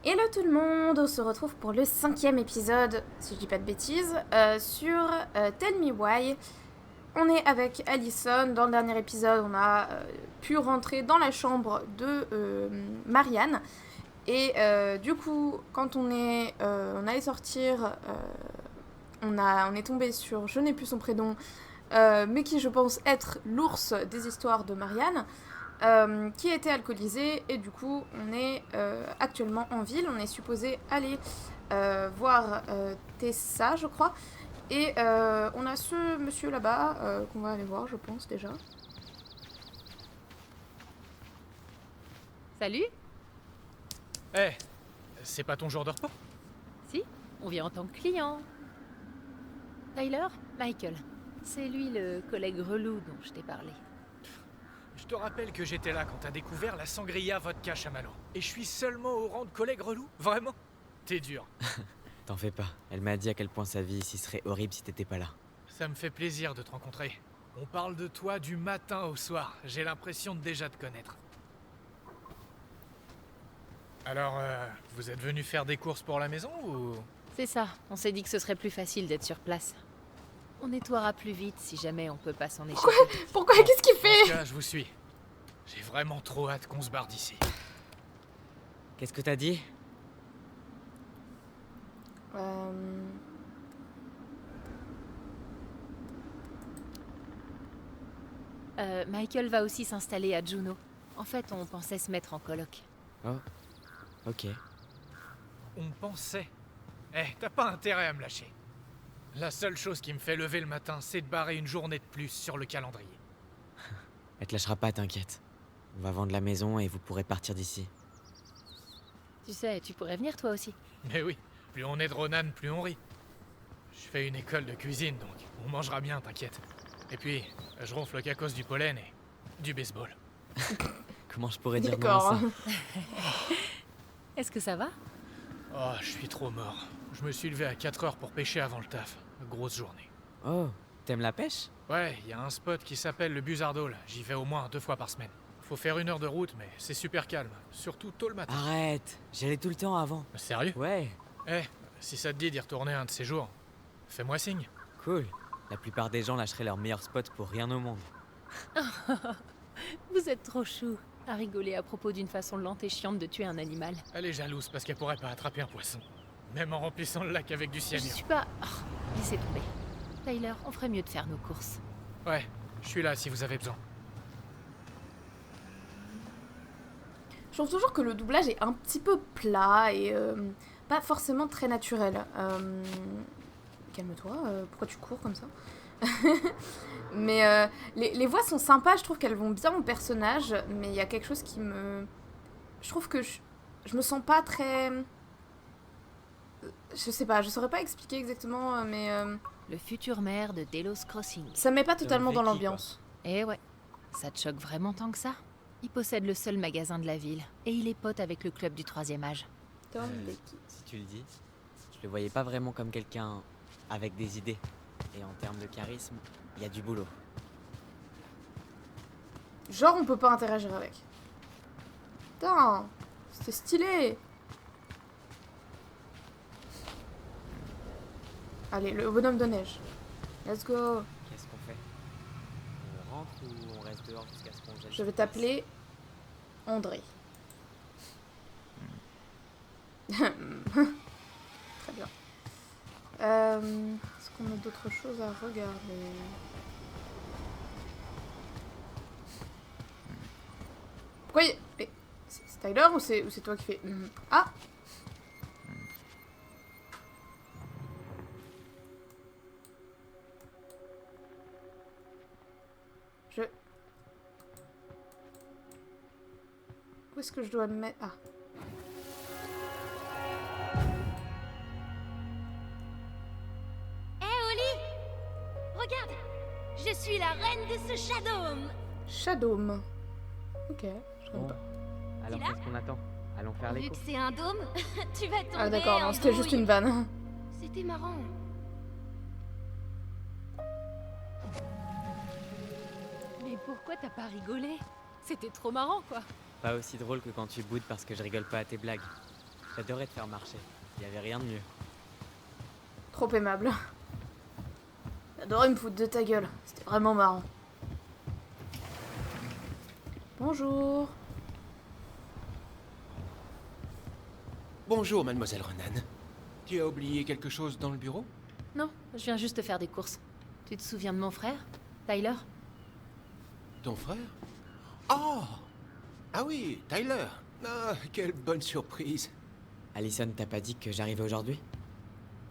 Hello tout le monde, on se retrouve pour le 5e épisode, si je dis pas de bêtises, sur Tell Me Why. On est avec Allison. Dans le dernier épisode, on a pu rentrer dans la chambre de Marianne. Et du coup, quand on allait sortir, on est tombé sur, je n'ai plus son prénom, mais qui je pense être l'ours des histoires de Marianne. Qui était alcoolisé, et du coup on est actuellement en ville. On est supposé aller voir Tessa, je crois, et on a ce monsieur là-bas qu'on va aller voir, je pense déjà. Salut. Eh, c'est pas ton jour de repos? Si, on vient en tant que client. Tyler, Michael. C'est lui le collègue relou dont je t'ai parlé. Je te rappelle que j'étais là quand t'as découvert la sangria vodka chamallow. Et je suis seulement au rang de collègue relou? Vraiment? T'es dur. T'en fais pas, elle m'a dit à quel point sa vie ici serait horrible si t'étais pas là. Ça me fait plaisir de te rencontrer. On parle de toi du matin au soir. J'ai l'impression de déjà te connaître. Alors, vous êtes venu faire des courses pour la maison ou... C'est ça, on s'est dit que ce serait plus facile d'être sur place. On nettoiera plus vite si jamais on peut pas s'en échapper. Pourquoi? Qu'est-ce qu'il En fait? tout cas, je vous suis. J'ai vraiment trop hâte qu'on se barre d'ici. Qu'est-ce que t'as dit? Michael va aussi s'installer à Juneau. En fait, on pensait se mettre en coloc. Oh, ok. On pensait. Eh, t'as pas intérêt à me lâcher. La seule chose qui me fait lever le matin, c'est de barrer une journée de plus sur le calendrier. Elle te lâchera pas, t'inquiète. On va vendre la maison et vous pourrez partir d'ici. Tu sais, tu pourrais venir toi aussi. Mais oui, plus on est de Ronan, plus on rit. Je fais une école de cuisine, donc on mangera bien, t'inquiète. Et puis, je ronfle qu'à cause du pollen et du baseball. Comment je pourrais dire non à D'accord. ça? Est-ce que ça va? Oh, je suis trop mort. Je me suis levé à 4 heures pour pêcher avant le taf. Grosse journée. Oh, t'aimes la pêche? Ouais, il y a un spot qui s'appelle le Buzzard. J'y vais au moins 2 fois par semaine. Faut faire 1 heure de route, mais c'est super calme. Surtout tôt le matin. Arrête, j'y allais tout le temps avant. Sérieux? Ouais, Eh, si ça te dit d'y retourner un de ces jours, fais-moi signe. cool. La plupart des gens lâcheraient leur meilleur spot pour rien au monde. Vous êtes trop chou à rigoler à propos d'une façon lente et chiante de tuer un animal. Elle est jalouse parce qu'elle pourrait pas attraper un poisson. Même en remplissant le lac avec du Je cyanure. suis pas... Oh, laissez tomber. Tyler, on ferait mieux de faire nos courses. Ouais, je suis là si vous avez besoin. Je trouve toujours que le doublage est un petit peu plat et pas forcément très naturel. Calme-toi, pourquoi tu cours comme ça? Mais les voix sont sympas, je trouve qu'elles vont bien au personnage, mais il y a quelque chose qui me... Je trouve que je me sens pas très... Je sais pas, je saurais pas expliquer exactement, mais Le futur maire de Delos Crossing. ça me met pas totalement dans Vicky, l'ambiance. Eh ouais, ça te choque vraiment tant que ça? Il possède le seul magasin de la ville, et il est pote avec le club du 3e âge. Tom Becky. Si tu le dis, je le voyais pas vraiment comme quelqu'un avec des idées. Et en termes de charisme, il y a du boulot. Genre on peut pas interagir avec. Putain, c'était stylé. Allez, le bonhomme de neige. Let's go. Qu'est-ce qu'on fait? On rentre ou on reste dehors jusqu'à ce qu'on gèle? Je vais t'appeler André. Très bien. Est-ce qu'on a d'autres choses à regarder? Pourquoi mais c'est Tyler ou c'est toi qui fais Ah. Je... Où est-ce que je dois me mettre? Ah. Regarde, je suis la reine de ce Shadowm. Shadowm. Ok, je connais Bon, pas. alors là qu'est-ce qu'on attend? Allons faire les Vu que courses. c'est un dôme, tu vas tomber. Ah d'accord, en non, c'était juste douille. une vanne. C'était marrant. Mais pourquoi t'as pas rigolé? C'était trop marrant, quoi. Pas aussi drôle que quand tu boudes parce que je rigole pas à tes blagues. J'adorais te faire marcher. Il y avait rien de mieux. Trop aimable. J'adorais me foutre de ta gueule. C'était vraiment marrant. Bonjour. Bonjour, mademoiselle Ronan. Tu as oublié quelque chose dans le bureau? Non, je viens juste faire des courses. Tu te souviens de mon frère, Tyler? Ton frère? Oh! Ah oui, Tyler. Ah, quelle bonne surprise. Allison t'a pas dit que j'arrivais aujourd'hui?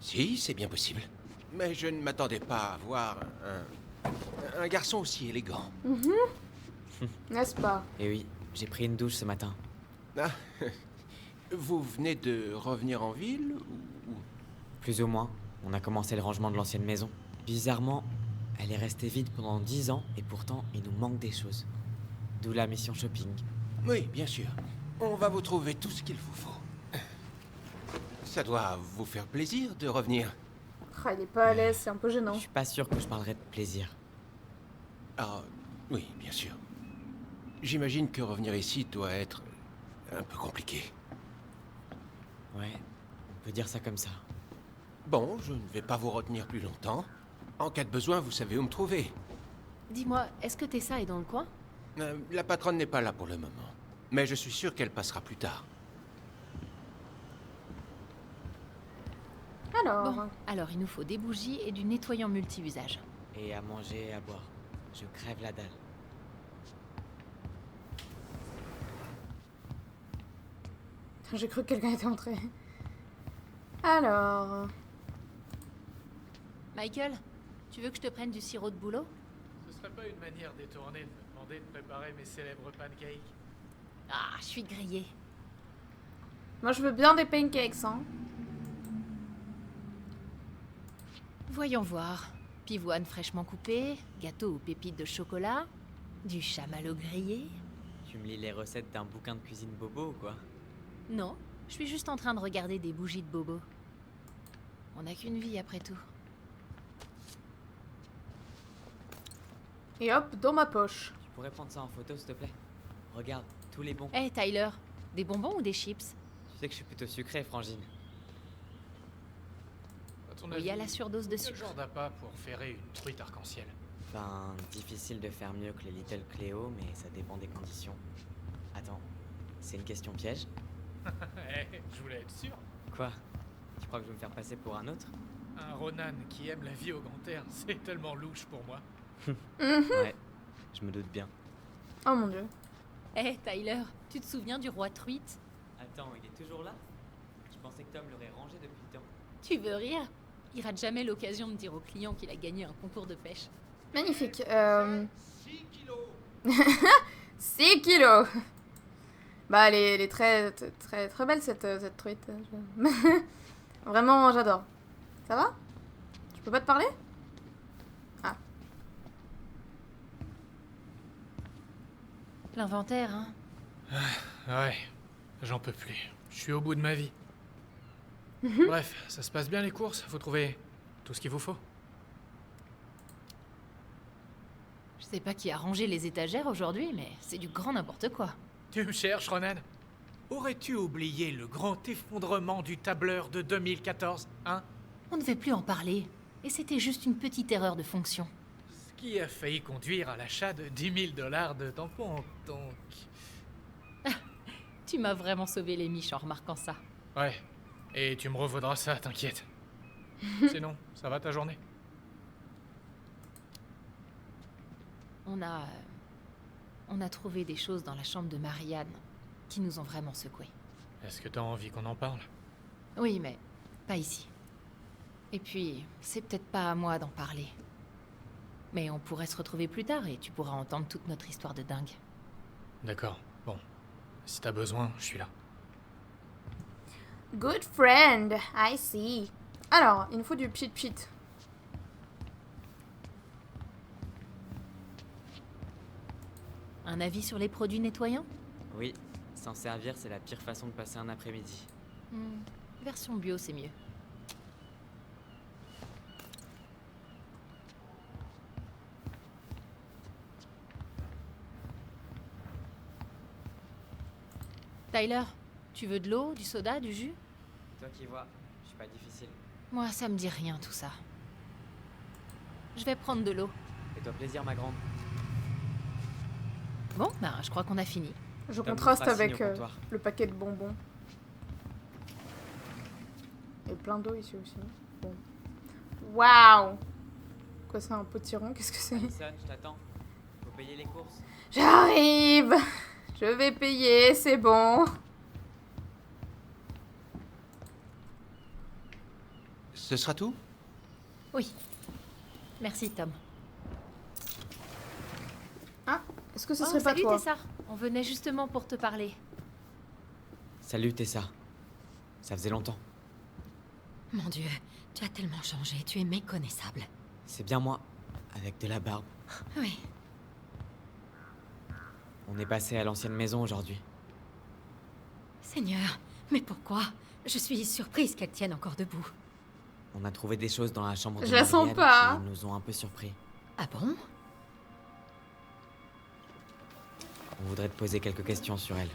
Si, c'est bien possible. Mais je ne m'attendais pas à voir un garçon aussi élégant. N'est-ce pas? Eh oui, j'ai pris une douche ce matin. Ah, vous venez de revenir en ville ou... Plus ou moins, on a commencé le rangement de l'ancienne maison. Bizarrement, elle est restée vide pendant 10 ans et pourtant il nous manque des choses. D'où la mission shopping. Oui, bien sûr. On va vous trouver tout ce qu'il vous faut. Ça doit vous faire plaisir de revenir. Ah, il est pas à l'aise, c'est un peu Je gênant. suis pas sûr que je parlerai de plaisir. Ah, oui, bien sûr. J'imagine que revenir ici doit être un peu compliqué. Ouais, on peut dire ça comme ça. Bon, je ne vais pas vous retenir plus longtemps. En cas de besoin, vous savez où me trouver. Dis-moi, est-ce que Tessa est dans le coin? La patronne n'est pas là pour le moment. Mais je suis sûr qu'elle passera plus tard. Alors, Bon, alors il nous faut des bougies et du nettoyant multi-usage. Et à manger et à boire. Je crève la dalle. j'ai cru que quelqu'un était entré. Alors, Michael, tu veux que je te prenne du sirop de boulot? Ce serait pas une manière détournée de me demander de préparer mes célèbres pancakes? Ah, je suis grillée. moi je veux bien des pancakes, hein. Voyons voir. Pivoine fraîchement coupée, gâteau aux pépites de chocolat, du chamallow grillé. Tu me lis les recettes d'un bouquin de cuisine bobo ou quoi? Non, je suis juste en train de regarder des bougies de bobo. On n'a qu'une vie après tout. Et hop, dans ma poche. Tu pourrais prendre ça en photo s'il te plaît? Regarde, tous les bons. Hé Tyler, des bonbons ou des chips? Tu sais que je suis plutôt sucré, Frangine. À ton Il y a avis, la surdose de quel sucre. genre d'appât pour ferrer une truite arc-en-ciel? Enfin, difficile de faire mieux que les Little Cléo, mais ça dépend des conditions. Attends, c'est une question piège? Je voulais être sûr. Quoi? Tu crois que je vais me faire passer pour un autre? Un Ronan qui aime la vie au grand air, c'est tellement louche pour moi. Ouais, je me doute bien. Oh mon dieu. Hé Tyler, tu te souviens du roi truite? Attends, il est toujours là? Je pensais que Tom l'aurait rangé depuis le temps. Tu veux rire? Il rate jamais l'occasion de dire aux clients qu'il a gagné un concours de pêche. Magnifique. 6 kilos. 6 kilos. Bah, elle est très, très, très belle cette truite. Vraiment, j'adore. Ça va? Je peux pas te parler? Ah. L'inventaire, hein? Ouais, j'en peux plus. Je suis au bout de ma vie. Bref, ça se passe bien les courses? Faut trouver tout ce qu'il vous faut. Je sais pas qui a rangé les étagères aujourd'hui, mais c'est du grand n'importe quoi. Tu me cherches, Ronan? Aurais-tu oublié le grand effondrement du tableur de 2014, hein? On ne devait plus en parler. Et c'était juste une petite erreur de fonction. Ce qui a failli conduire à l'achat de 10 000 $ de tampons, donc... Tu m'as vraiment sauvé les miches en remarquant ça. Ouais, et tu me revaudras ça, t'inquiète. Sinon, ça va ta journée? On a trouvé des choses dans la chambre de Marianne qui nous ont vraiment secoués. Est-ce que t'as envie qu'on en parle? Oui, mais pas ici. Et puis, c'est peut-être pas à moi d'en parler. Mais on pourrait se retrouver plus tard et tu pourras entendre toute notre histoire de dingue. D'accord, bon. Si t'as besoin, je suis là. Good friend, I see. Alors, il nous faut du pchit-pchit. Un avis sur les produits nettoyants? Oui, s'en servir, c'est la pire façon de passer un après-midi. Version bio, c'est mieux. Tyler, Tu veux de l'eau, du soda, du jus? Toi qui vois, je suis pas difficile. Moi, ça me dit rien tout ça. Je vais prendre de l'eau. Fais-toi plaisir, ma grande. Bon, ben, je crois qu'on a fini. Je Tom nous contraste fera signe avec au comptoir. le paquet de bonbons. Et plein d'eau ici aussi. Bon. Waouh! Quoi, c'est un potiron? Qu'est-ce que c'est? Alison, je t'attends. Faut payer les courses. J'arrive! Je vais payer, c'est bon. Ce sera tout? Oui. Merci, Tom. Ah, est-ce que ce Oh, serait pas salut, toi? Tessa. On venait justement pour te parler. Salut, Tessa. Ça faisait longtemps. Mon Dieu, tu as tellement changé, tu es méconnaissable. C'est bien moi, avec de la barbe. Oui, On est passé à l'ancienne maison aujourd'hui. Seigneur, mais pourquoi? Je suis surprise qu'elle tienne encore debout. On a trouvé des choses dans la chambre de Je la sens Marianne pas. qui nous ont un peu surpris. Ah bon? On voudrait te poser quelques questions sur elle.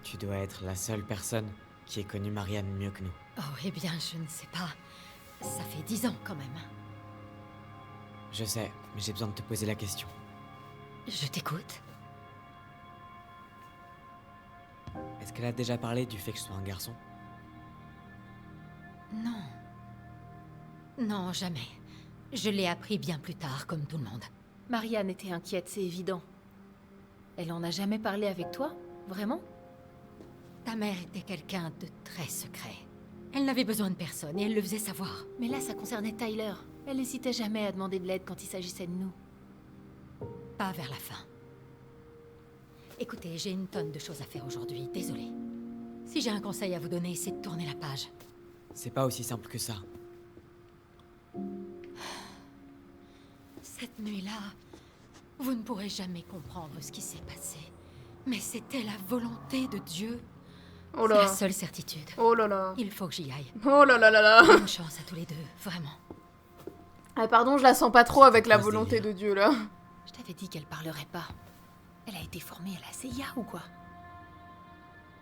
Tu dois être la seule personne qui ait connu Marianne mieux que nous. Oh, eh bien, je ne sais pas. Ça fait 10 ans quand même. Je sais, mais j'ai besoin de te poser la question. Je t'écoute. Est-ce qu'elle a déjà parlé du fait que je sois un garçon? Non. Non, jamais. Je l'ai appris bien plus tard, comme tout le monde. Marianne était inquiète, c'est évident. Elle en a jamais parlé avec toi? Vraiment? Ta mère était quelqu'un de très secret. Elle n'avait besoin de personne et elle le faisait savoir. Mais là, ça concernait Tyler. Elle n'hésitait jamais à demander de l'aide quand il s'agissait de nous. Pas vers la fin. Écoutez, j'ai une tonne de choses à faire aujourd'hui, désolée. Si j'ai un conseil à vous donner, c'est de tourner la page. C'est pas aussi simple que ça. Cette nuit-là, vous ne pourrez jamais comprendre ce qui s'est passé. Mais c'était la volonté de Dieu. Oh C'est la là. seule certitude. Oh là là. Il faut que j'y aille. Oh là là là là. Bonne chance à tous les deux, vraiment. Ah, pardon, je la sens pas trop avec la quoi, ce volonté délire? de Dieu là. Je t'avais dit qu'elle parlerait pas. Elle a été formée à la CIA ou quoi?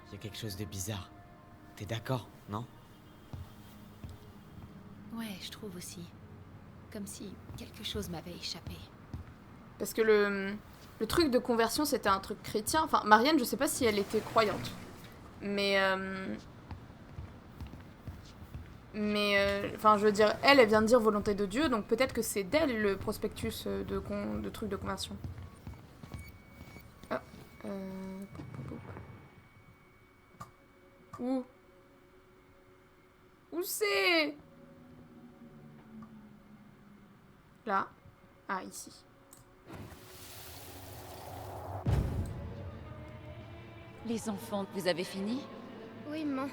Il y a quelque chose de bizarre. T'es d'accord, non? Ouais, je trouve aussi. Comme si quelque chose m'avait échappé. Parce que le truc de conversion, c'était un truc chrétien. Enfin, Marianne, je sais pas si elle était croyante. Mais enfin, je veux dire, elle vient de dire volonté de Dieu, donc peut-être que c'est d'elle le prospectus de truc de conversion. Ah, Où? Où c'est? Là. Ah, ici. Les enfants, vous avez fini? Oui, maman.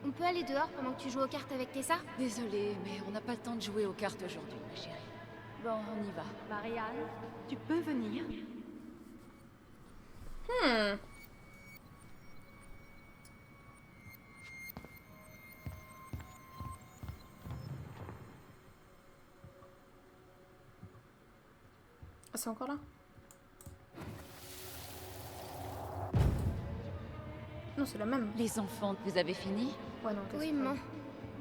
On peut aller dehors pendant que tu joues aux cartes avec Tessa? Désolée, mais on n'a pas le temps de jouer aux cartes aujourd'hui, ma chérie. Bon, on y va. Marianne, tu peux venir? Ah, c'est encore là? Non, c'est la même. Les enfants, vous avez fini? Ouais, non, Oui, qu'est-ce que- maman.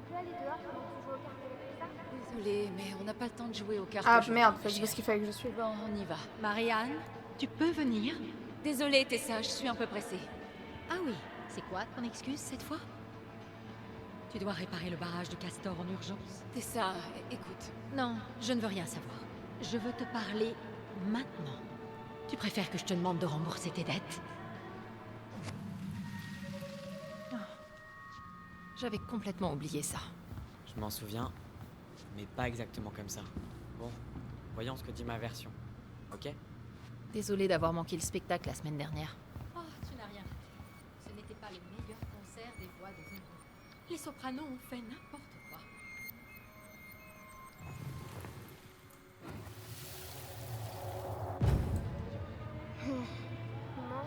On peut aller dehors pendant que tu joues aux cartes avec Tessa? Désolée, mais on n'a pas le temps de jouer aux cartes Ah aujourd'hui, merde, ma c'est ce chérie. qu'il fallait que je suive. Bon, on y va. Marianne, tu peux venir? Désolée, Tessa, je suis un peu pressée. Ah oui, c'est quoi ton excuse cette fois? Tu dois réparer le barrage de Castor en urgence. Tessa, écoute. Non, je ne veux rien savoir. Je veux te parler maintenant. Tu préfères que je te demande de rembourser tes dettes? J'avais complètement oublié ça. Je m'en souviens, mais pas exactement comme ça. Bon, voyons ce que dit ma version. Ok? Désolée d'avoir manqué le spectacle la semaine dernière. Oh, tu n'as rien fait. Ce n'était pas le meilleur concert des voix de Ringo. Les sopranos ont fait n'importe quoi. Maman.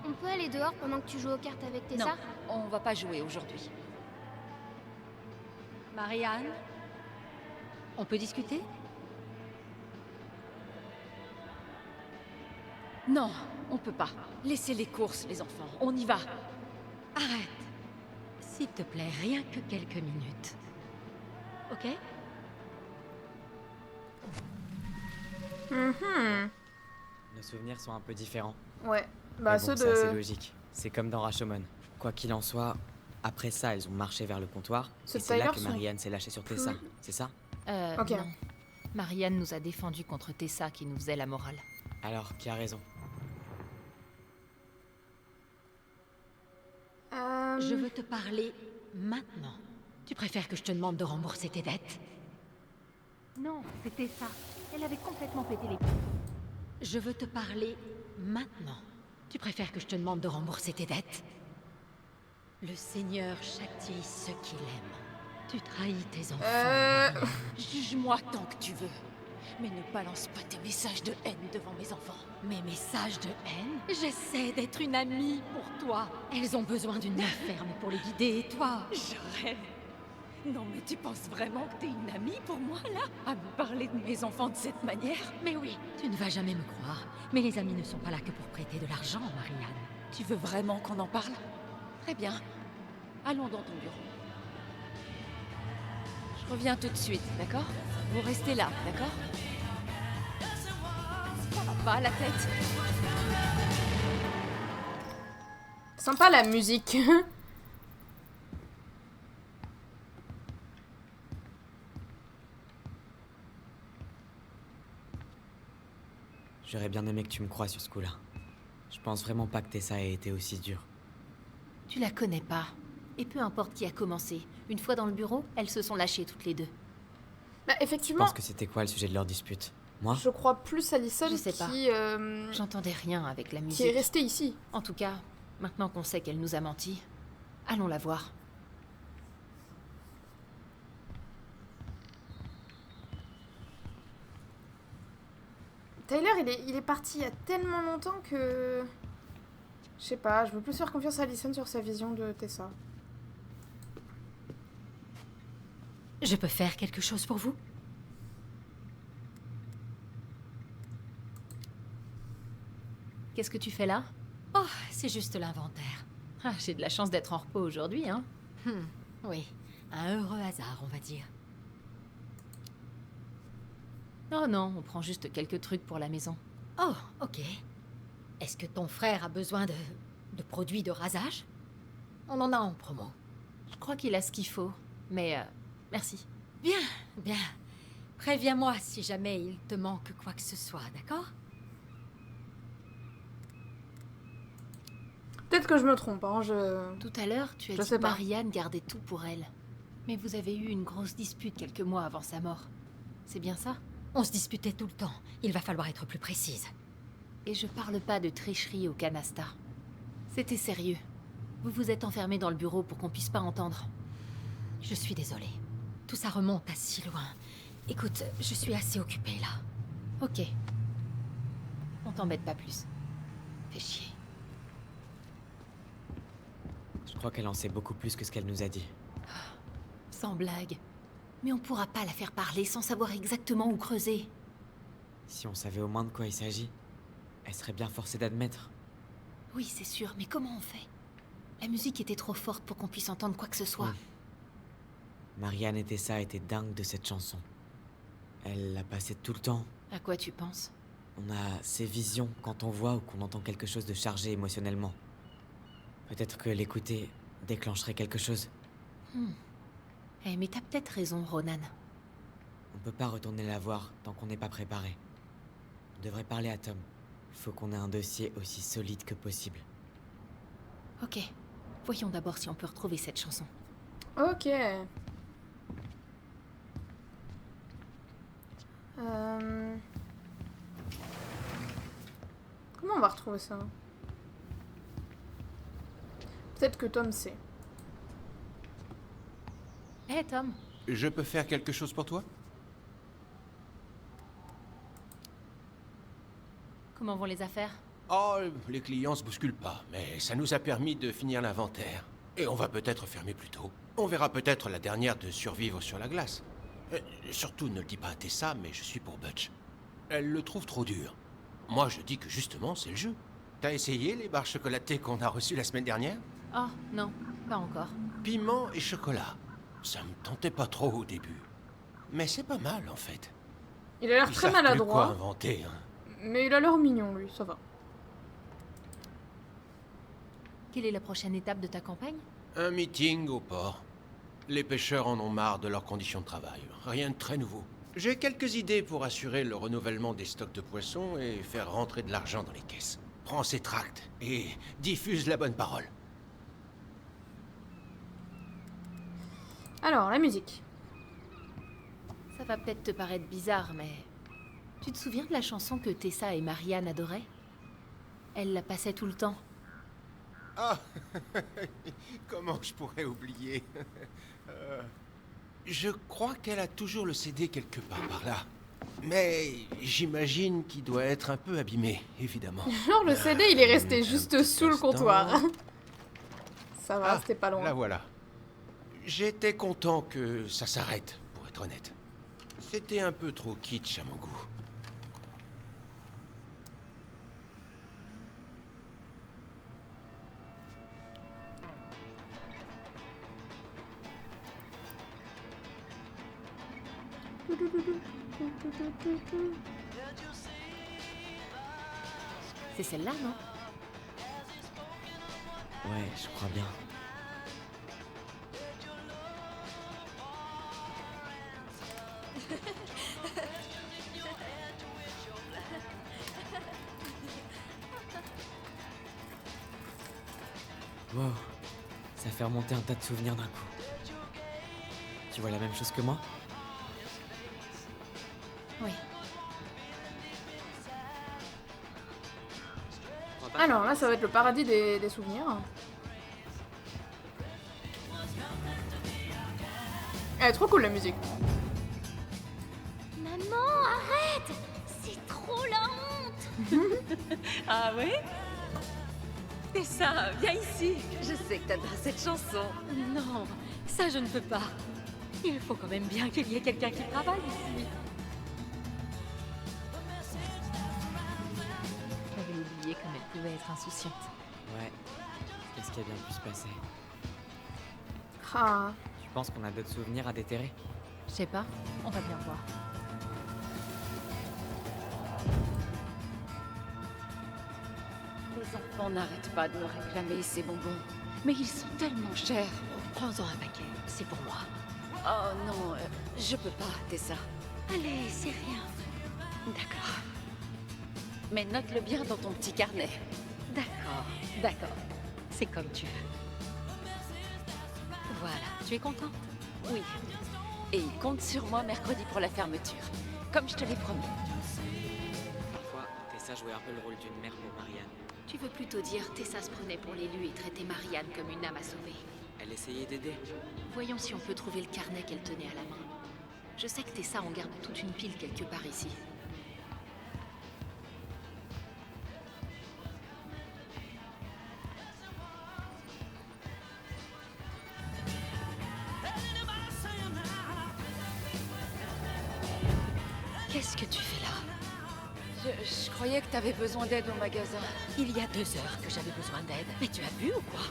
On peut aller dehors pendant que tu joues aux cartes avec Tessa? Non, on va pas jouer aujourd'hui. Marianne, on peut discuter? Non, on peut pas. Laissez les courses, les enfants. On y va. Arrête. S'il te plaît, rien que quelques minutes. Ok? Nos souvenirs sont un peu différents. Ouais. Mais Bah, bon, ceux c'est assez de. logique. C'est comme dans Rashomon. Quoi qu'il en soit, après ça, elles ont marché vers le comptoir. Ceux Et de c'est là Tyler que sont Marianne s'est lâchée sur Tessa, plus- c'est ça? Ok. Non. Marianne nous a défendus contre Tessa qui nous faisait la morale. Alors, qui a raison? Je veux te parler maintenant. Tu préfères que je te demande de rembourser tes dettes? Non, c'était ça. Elle avait complètement pété les plombs. Je veux te parler maintenant. Tu préfères que je te demande de rembourser tes dettes? Le Seigneur châtie ceux qu'il aime. Tu trahis tes enfants. Juge-moi tant que tu veux. Mais ne balance pas tes messages de haine devant mes enfants. Mes messages de haine? J'essaie d'être une amie pour toi. Elles ont besoin d'une main ferme pour les guider, et toi? Je rêve. Non mais tu penses vraiment que t'es une amie pour moi, là? À me parler de mes enfants de cette manière? Mais oui, tu ne vas jamais me croire. Mais les amis ne sont pas là que pour prêter de l'argent, Marianne. Tu veux vraiment qu'on en parle? Très bien. Allons dans ton bureau. Je reviens tout de suite, d'accord? Vous restez là, d'accord? Ça va pas la tête? Sympa la musique. J'aurais bien aimé que tu me croies sur ce coup-là. Je pense vraiment pas que Tessa ait été aussi dure. Tu la connais pas. Et peu importe qui a commencé, une fois dans le bureau, elles se sont lâchées toutes les deux. Bah, Tu effectivement, penses que c'était quoi le sujet de leur dispute? Moi? je crois plus à Alison Je sais pas. J'entendais rien avec la qui est musique. restée ici. En tout cas, maintenant qu'on sait qu'elle nous a menti, allons la voir. Tyler, il est parti il y a tellement longtemps que... Je sais pas, je veux plus faire confiance à Alison sur sa vision de Tessa. Je peux faire quelque chose pour vous? Qu'est-ce que tu fais là? Oh, c'est juste l'inventaire. Ah, j'ai de la chance d'être en repos aujourd'hui, hein. Oui, un heureux hasard, on va dire. Oh non, on prend juste quelques trucs pour la maison. Oh, ok. Est-ce que ton frère a besoin de produits de rasage? On en a en promo. Je crois qu'il a ce qu'il faut, mais merci. Bien, bien. Préviens-moi si jamais il te manque quoi que ce soit, d'accord? Peut-être que je me trompe, hein, Tout à l'heure, tu as Je dit sais que pas. Marianne gardait tout pour elle. Mais vous avez eu une grosse dispute quelques mois avant sa mort. C'est bien ça? On se disputait tout le temps. Il va falloir être plus précise. Et je parle pas de tricherie au canasta. C'était sérieux. Vous vous êtes enfermés dans le bureau pour qu'on puisse pas entendre. Je suis désolée. Tout ça remonte à si loin. Écoute, je suis assez occupée là. Ok. On t'embête pas plus. Fais chier. Je crois qu'elle en sait beaucoup plus que ce qu'elle nous a dit. Sans blague. Mais on pourra pas la faire parler sans savoir exactement où creuser. Si on savait au moins de quoi il s'agit, elle serait bien forcée d'admettre. Oui, c'est sûr, mais comment on fait? La musique était trop forte pour qu'on puisse entendre quoi que ce soit. Marianne et Tessa étaient dingues de cette chanson. Elle la passait tout le temps. À quoi tu penses? On a ces visions quand on voit ou qu'on entend quelque chose de chargé émotionnellement. Peut-être que l'écouter déclencherait quelque chose. Eh, mais t'as peut-être raison, Ronan. On peut pas retourner la voir tant qu'on n'est pas préparé. On devrait parler à Tom. Faut qu'on ait un dossier aussi solide que possible. Ok. Voyons d'abord si on peut retrouver cette chanson. Ok. Comment on va retrouver ça? Peut-être que Tom sait. Hé, Tom. Je peux faire quelque chose pour toi? Comment vont les affaires? Oh, les clients se bousculent pas, mais ça nous a permis de finir l'inventaire. Et on va peut-être fermer plus tôt. On verra peut-être la dernière de survivre sur la glace. Surtout, ne le dis pas à Tessa, mais je suis pour Butch. Elle le trouve trop dur. Moi, je dis que justement, c'est le jeu. T'as essayé les barres chocolatées qu'on a reçues la semaine dernière? Oh, non, pas encore. Piment et chocolat. Ça me tentait pas trop au début. Mais c'est pas mal, en fait. Il a l'air Ils très savent plus quoi maladroit, inventer, hein. mais il a l'air mignon, lui, ça va. Quelle est la prochaine étape de ta campagne? Un meeting au port. Les pêcheurs en ont marre de leurs conditions de travail. Rien de très nouveau. J'ai quelques idées pour assurer le renouvellement des stocks de poissons et faire rentrer de l'argent dans les caisses. Prends ces tracts et diffuse la bonne parole. Alors, la musique. Ça va peut-être te paraître bizarre, mais... Tu te souviens de la chanson que Tessa et Marianne adoraient? Elle la passait tout le temps. Ah, comment je pourrais oublier? Je crois qu'elle a toujours le CD quelque part par là. Mais j'imagine qu'il doit être un peu abîmé, évidemment. Genre, le CD, il est resté Un juste petit sous le instant. comptoir. Ça va, Ah, c'était pas loin. La voilà. J'étais content que ça s'arrête, pour être honnête. C'était un peu trop kitsch à mon goût. C'est celle-là, non? Ouais, je crois bien. Wow, ça fait remonter un tas de souvenirs d'un coup. Tu vois la même chose que moi? Oui. Alors là, ça va être le paradis des souvenirs. Elle est trop cool, la musique. Maman, arrête! C'est trop la honte! Ah oui? Tessa, viens ici. Je sais que t'adores cette chanson. Non, ça je ne peux pas. Il faut quand même bien qu'il y ait quelqu'un qui travaille ici. J'avais oublié comme elle pouvait être insouciante. Ouais. Qu'est-ce qui a bien pu se passer? Ah. Tu penses qu'on a d'autres souvenirs à déterrer? Je sais pas, on va bien voir. Les enfants n'arrêtent pas de me réclamer ces bonbons. Mais ils sont tellement chers. Prends-en un paquet, c'est pour moi. Oh non, je peux pas, Tessa. Allez, c'est rien. D'accord. Mais note-le bien dans ton petit carnet. D'accord, d'accord. C'est comme tu veux. Voilà, tu es content? Oui. Et il compte sur moi mercredi pour la fermeture. Comme je te l'ai promis. Parfois, Tessa jouait un peu le rôle d'une mère pour Marianne. Tu veux plutôt dire Tessa se prenait pour l'élu et traitait Marianne comme une âme à sauver. Elle essayait d'aider. Voyons si on peut trouver le carnet qu'elle tenait à la main. Je sais que Tessa en garde toute une pile quelque part ici. Qu'est-ce que tu fais là? Je croyais que t'avais besoin d'aide au magasin. Il y a 2 heures que j'avais besoin d'aide. Mais tu as bu ou quoi?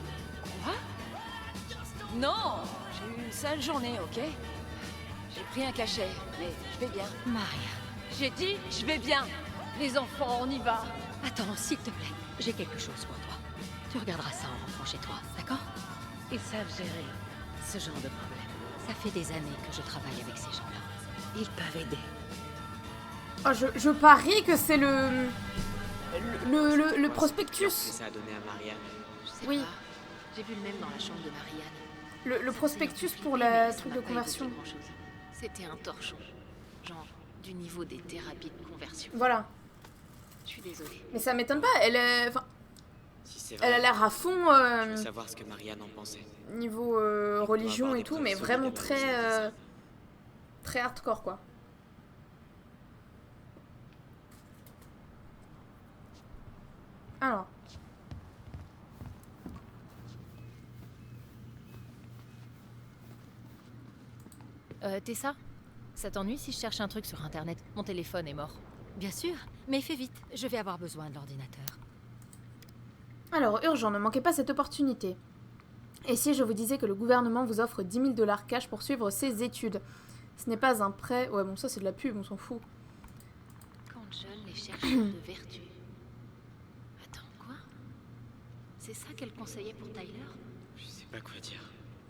Quoi? Non! J'ai eu une sale journée, ok? J'ai pris un cachet, mais je vais bien. Maria. J'ai dit, je vais bien! Les enfants, on y va! Attends, s'il te plaît. J'ai quelque chose pour toi. Tu regarderas ça en rentrant chez toi, d'accord? Ils savent gérer ce genre de problème. Ça fait des années que je travaille avec ces gens-là. Ils peuvent aider. Oh, je parie que c'est le Ouais, prospectus. que ça a donné à Marianne. Je sais Oui. pas. J'ai vu le même dans la chambre de Marianne. Le prospectus C'est pour compliqué, la mais ça truc m'a de pas conversion. évoqué grand-chose. C'était un torchon. Genre, du niveau des thérapies de conversion. Voilà. Je suis désolée. Mais ça m'étonne pas, elle est... Enfin, Si c'est elle a vrai, l'air à fond je veux savoir ce que Marianne en pensait. niveau religion avoir et des tout, preuves mais solides vraiment de très... très hardcore, quoi. Alors... Tessa, ça t'ennuie si je cherche un truc sur internet? Mon téléphone est mort. Bien sûr, mais fais vite, je vais avoir besoin de l'ordinateur. Alors, urgent, ne manquez pas cette opportunité. Et si je vous disais que le gouvernement vous offre 10 000 $ cash pour suivre ses études? Ce n'est pas un prêt... Ouais, bon, ça c'est de la pub, on s'en fout. Quand John les chercheurs de vertu. Attends, quoi? C'est ça qu'elle conseillait pour Tyler? Je sais pas quoi dire.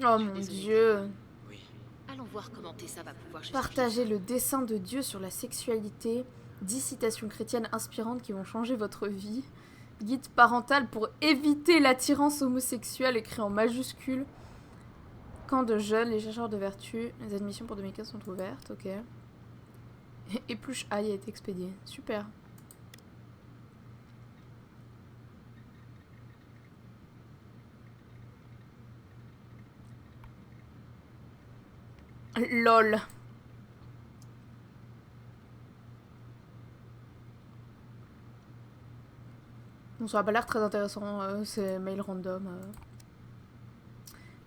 Oh mon Dieu. Oui. Allons voir comment Tessa va pouvoir justifier. Partagez le dessein de Dieu sur la sexualité. 10 citations chrétiennes inspirantes qui vont changer votre vie. Guide parental pour éviter l'attirance homosexuelle écrit en majuscule. Camp de jeunes, les chercheurs de vertu. Les admissions pour 2015 sont ouvertes, ok. Épluche ail a été expédié. Super. LOL. Bon, ça a pas l'air très intéressant, c'est mail random.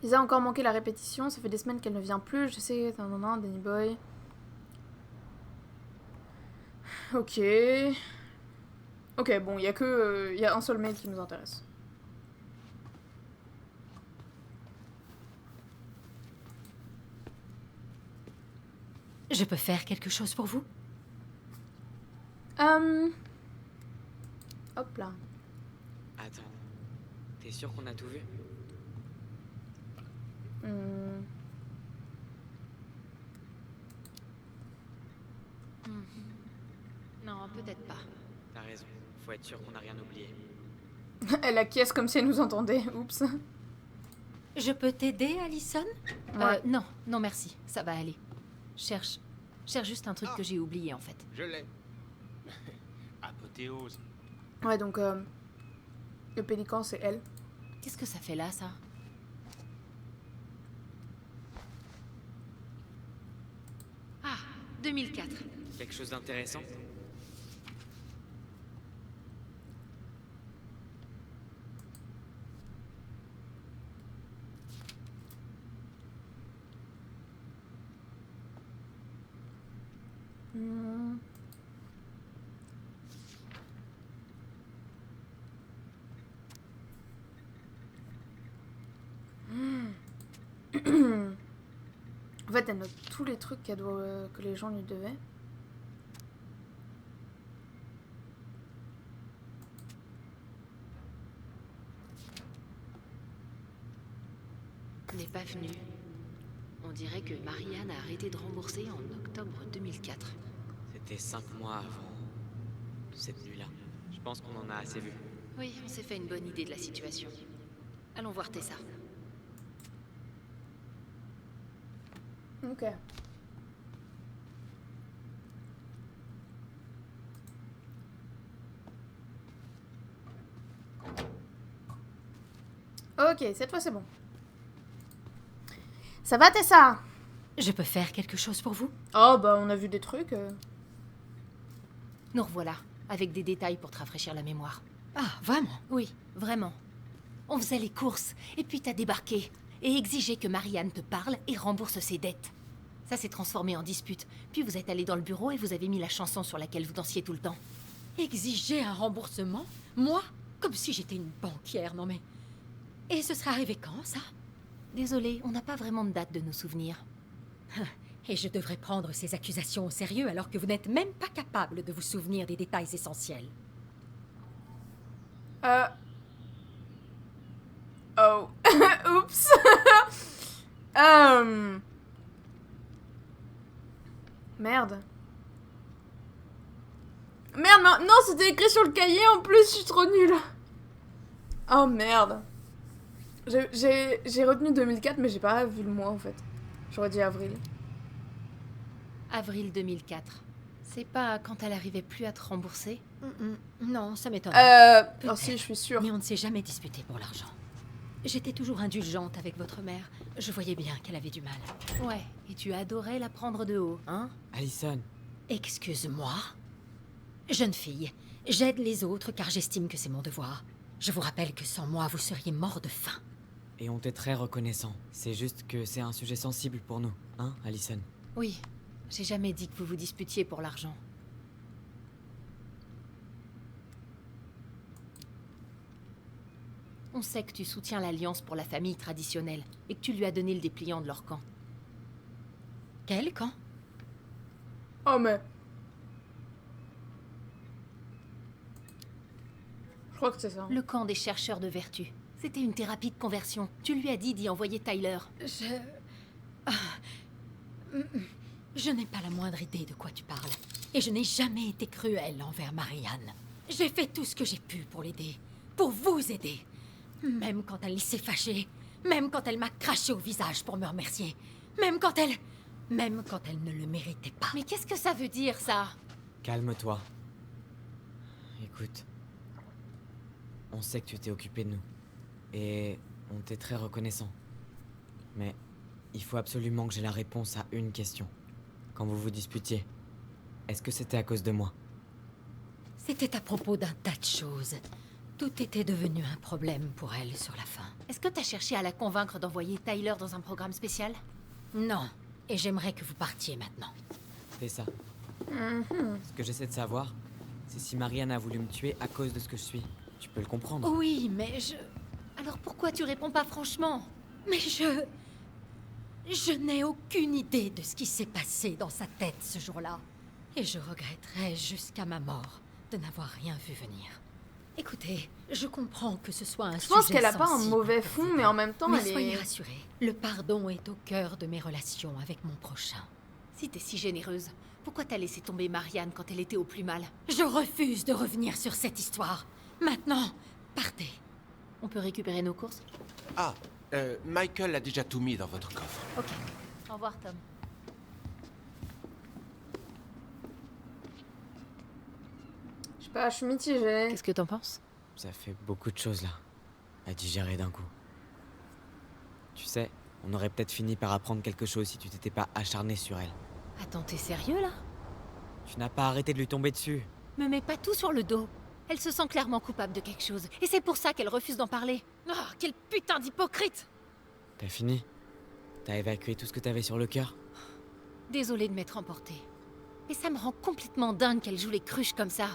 Lisa a encore manqué la répétition, ça fait des semaines qu'elle ne vient plus, je sais, Danny Boy. Ok. Ok, bon, il y a un seul mail qui nous intéresse. Je peux faire quelque chose pour vous? Hop là. Attends. T'es sûr qu'on a tout vu? Non, peut-être pas. T'as raison. Faut être sûr qu'on n'a rien oublié. Elle acquiesce comme si elle nous entendait. Oups. Je peux t'aider, Allison? Ouais. Non, non merci, ça va aller. Cherche juste un truc que j'ai oublié en fait. Je l'ai. Apothéose. Ouais, donc le pélican, c'est elle. Qu'est-ce que ça fait là, ça? Ah, 2004. Quelque chose d'intéressant? En fait, elle note tous les trucs que les gens lui devaient. N'est pas venu. On dirait que Marianne a arrêté de rembourser en octobre 2004. C'était 5 mois avant cette nuit-là. Je pense qu'on en a assez vu. Oui, on s'est fait une bonne idée de la situation. Allons voir Tessa. Ok. Ok, cette fois c'est bon. Ça va Tessa? Je peux faire quelque chose pour vous? Oh bah on a vu des trucs. Nous revoilà, avec des détails pour te rafraîchir la mémoire. Ah, vraiment? Oui, vraiment. On faisait les courses, et puis t'as débarqué, et exigé que Marianne te parle et rembourse ses dettes. Ça s'est transformé en dispute, puis vous êtes allé dans le bureau et vous avez mis la chanson sur laquelle vous dansiez tout le temps. Exiger un remboursement? Moi? Comme si j'étais une banquière, non mais... Et ce serait arrivé quand, ça? Désolée, on n'a pas vraiment de date de nos souvenirs. Et je devrais prendre ces accusations au sérieux alors que vous n'êtes même pas capable de vous souvenir des détails essentiels. Oh. Oups. Merde. Merde, non, c'était écrit sur le cahier en plus, je suis trop nulle. Oh merde. J'ai retenu 2004, mais j'ai pas vu le mois en fait. J'aurais dit avril. Avril 2004. C'est pas quand elle arrivait plus à te rembourser? Non, ça m'étonne. Oh si, je suis sûre. Mais on ne s'est jamais disputé pour l'argent. J'étais toujours indulgente avec votre mère. Je voyais bien qu'elle avait du mal. Ouais, et tu adorais la prendre de haut, hein? Allison. Excuse-moi? Jeune fille, j'aide les autres car j'estime que c'est mon devoir. Je vous rappelle que sans moi, vous seriez mort de faim. Et on t'est très reconnaissant. C'est juste que c'est un sujet sensible pour nous, hein, Allison? Oui, j'ai jamais dit que vous vous disputiez pour l'argent. On sait que tu soutiens l'Alliance pour la famille traditionnelle et que tu lui as donné le dépliant de leur camp. Quel camp? Oh mais... Je crois que c'est ça. Le camp des chercheurs de vertu. C'était une thérapie de conversion. Tu lui as dit d'y envoyer Tyler. Je n'ai pas la moindre idée de quoi tu parles. Et je n'ai jamais été cruelle envers Marianne. J'ai fait tout ce que j'ai pu pour l'aider. Pour vous aider. Même quand elle s'est fâchée. Même quand elle m'a craché au visage pour me remercier. Même quand elle ne le méritait pas. Mais qu'est-ce que ça veut dire, ça? Calme-toi. Écoute. On sait que tu t'es occupé de nous. Et on t'est très reconnaissant. Mais il faut absolument que j'ai la réponse à une question. Quand vous vous disputiez, est-ce que c'était à cause de moi? C'était à propos d'un tas de choses. Tout était devenu un problème pour elle sur la fin. Est-ce que t'as cherché à la convaincre d'envoyer Tyler dans un programme spécial? Non. Et j'aimerais que vous partiez maintenant. Fais ça. Ce que j'essaie de savoir, c'est si Marianne a voulu me tuer à cause de ce que je suis. Tu peux le comprendre. Oui, mais Alors pourquoi tu réponds pas franchement? Mais je n'ai aucune idée de ce qui s'est passé dans sa tête ce jour-là. Et je regretterai jusqu'à ma mort de n'avoir rien vu venir. Écoutez, je comprends que ce soit un sujet Je pense qu'elle a pas un sensible mauvais pour fond, vous. mais en même temps, Mais elle soyez est... rassurés, le pardon est au cœur de mes relations avec mon prochain. Si t'es si généreuse, pourquoi t'as laissé tomber Marianne quand elle était au plus mal? Je refuse de revenir sur cette histoire. Maintenant, partez. On peut récupérer nos courses? Ah, Michael a déjà tout mis dans votre coffre. Ok. Au revoir, Tom. Je sais pas, je suis mitigée. Qu'est-ce que t'en penses? Ça fait beaucoup de choses là, à digérer d'un coup. Tu sais, on aurait peut-être fini par apprendre quelque chose si tu t'étais pas acharné sur elle. Attends, t'es sérieux, là? Tu n'as pas arrêté de lui tomber dessus. Me mets pas tout sur le dos. Elle se sent clairement coupable de quelque chose. Et c'est pour ça qu'elle refuse d'en parler. Oh, quel putain d'hypocrite! T'as fini? T'as évacué tout ce que t'avais sur le cœur? Désolée de m'être emportée. Mais ça me rend complètement dingue qu'elle joue les cruches comme ça.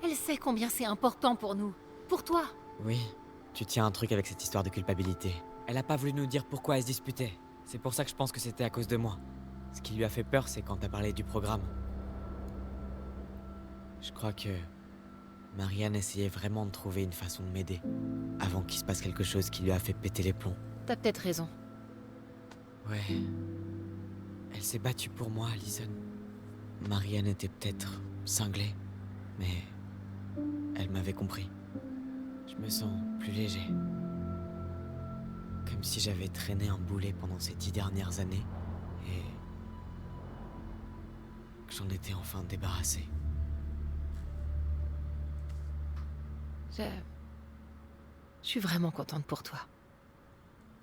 Elle sait combien c'est important pour nous. Pour toi. Oui, tu tiens un truc avec cette histoire de culpabilité. Elle a pas voulu nous dire pourquoi elle se disputait. C'est pour ça que je pense que c'était à cause de moi. Ce qui lui a fait peur, c'est quand t'as parlé du programme. Je crois que Marianne essayait vraiment de trouver une façon de m'aider, avant qu'il se passe quelque chose qui lui a fait péter les plombs. T'as peut-être raison. Ouais. Elle s'est battue pour moi, Allison. Marianne était peut-être cinglée, mais elle m'avait compris. Je me sens plus léger. Comme si j'avais traîné un boulet pendant ces 10 dernières années et que j'en étais enfin débarrassé. Je suis vraiment contente pour toi.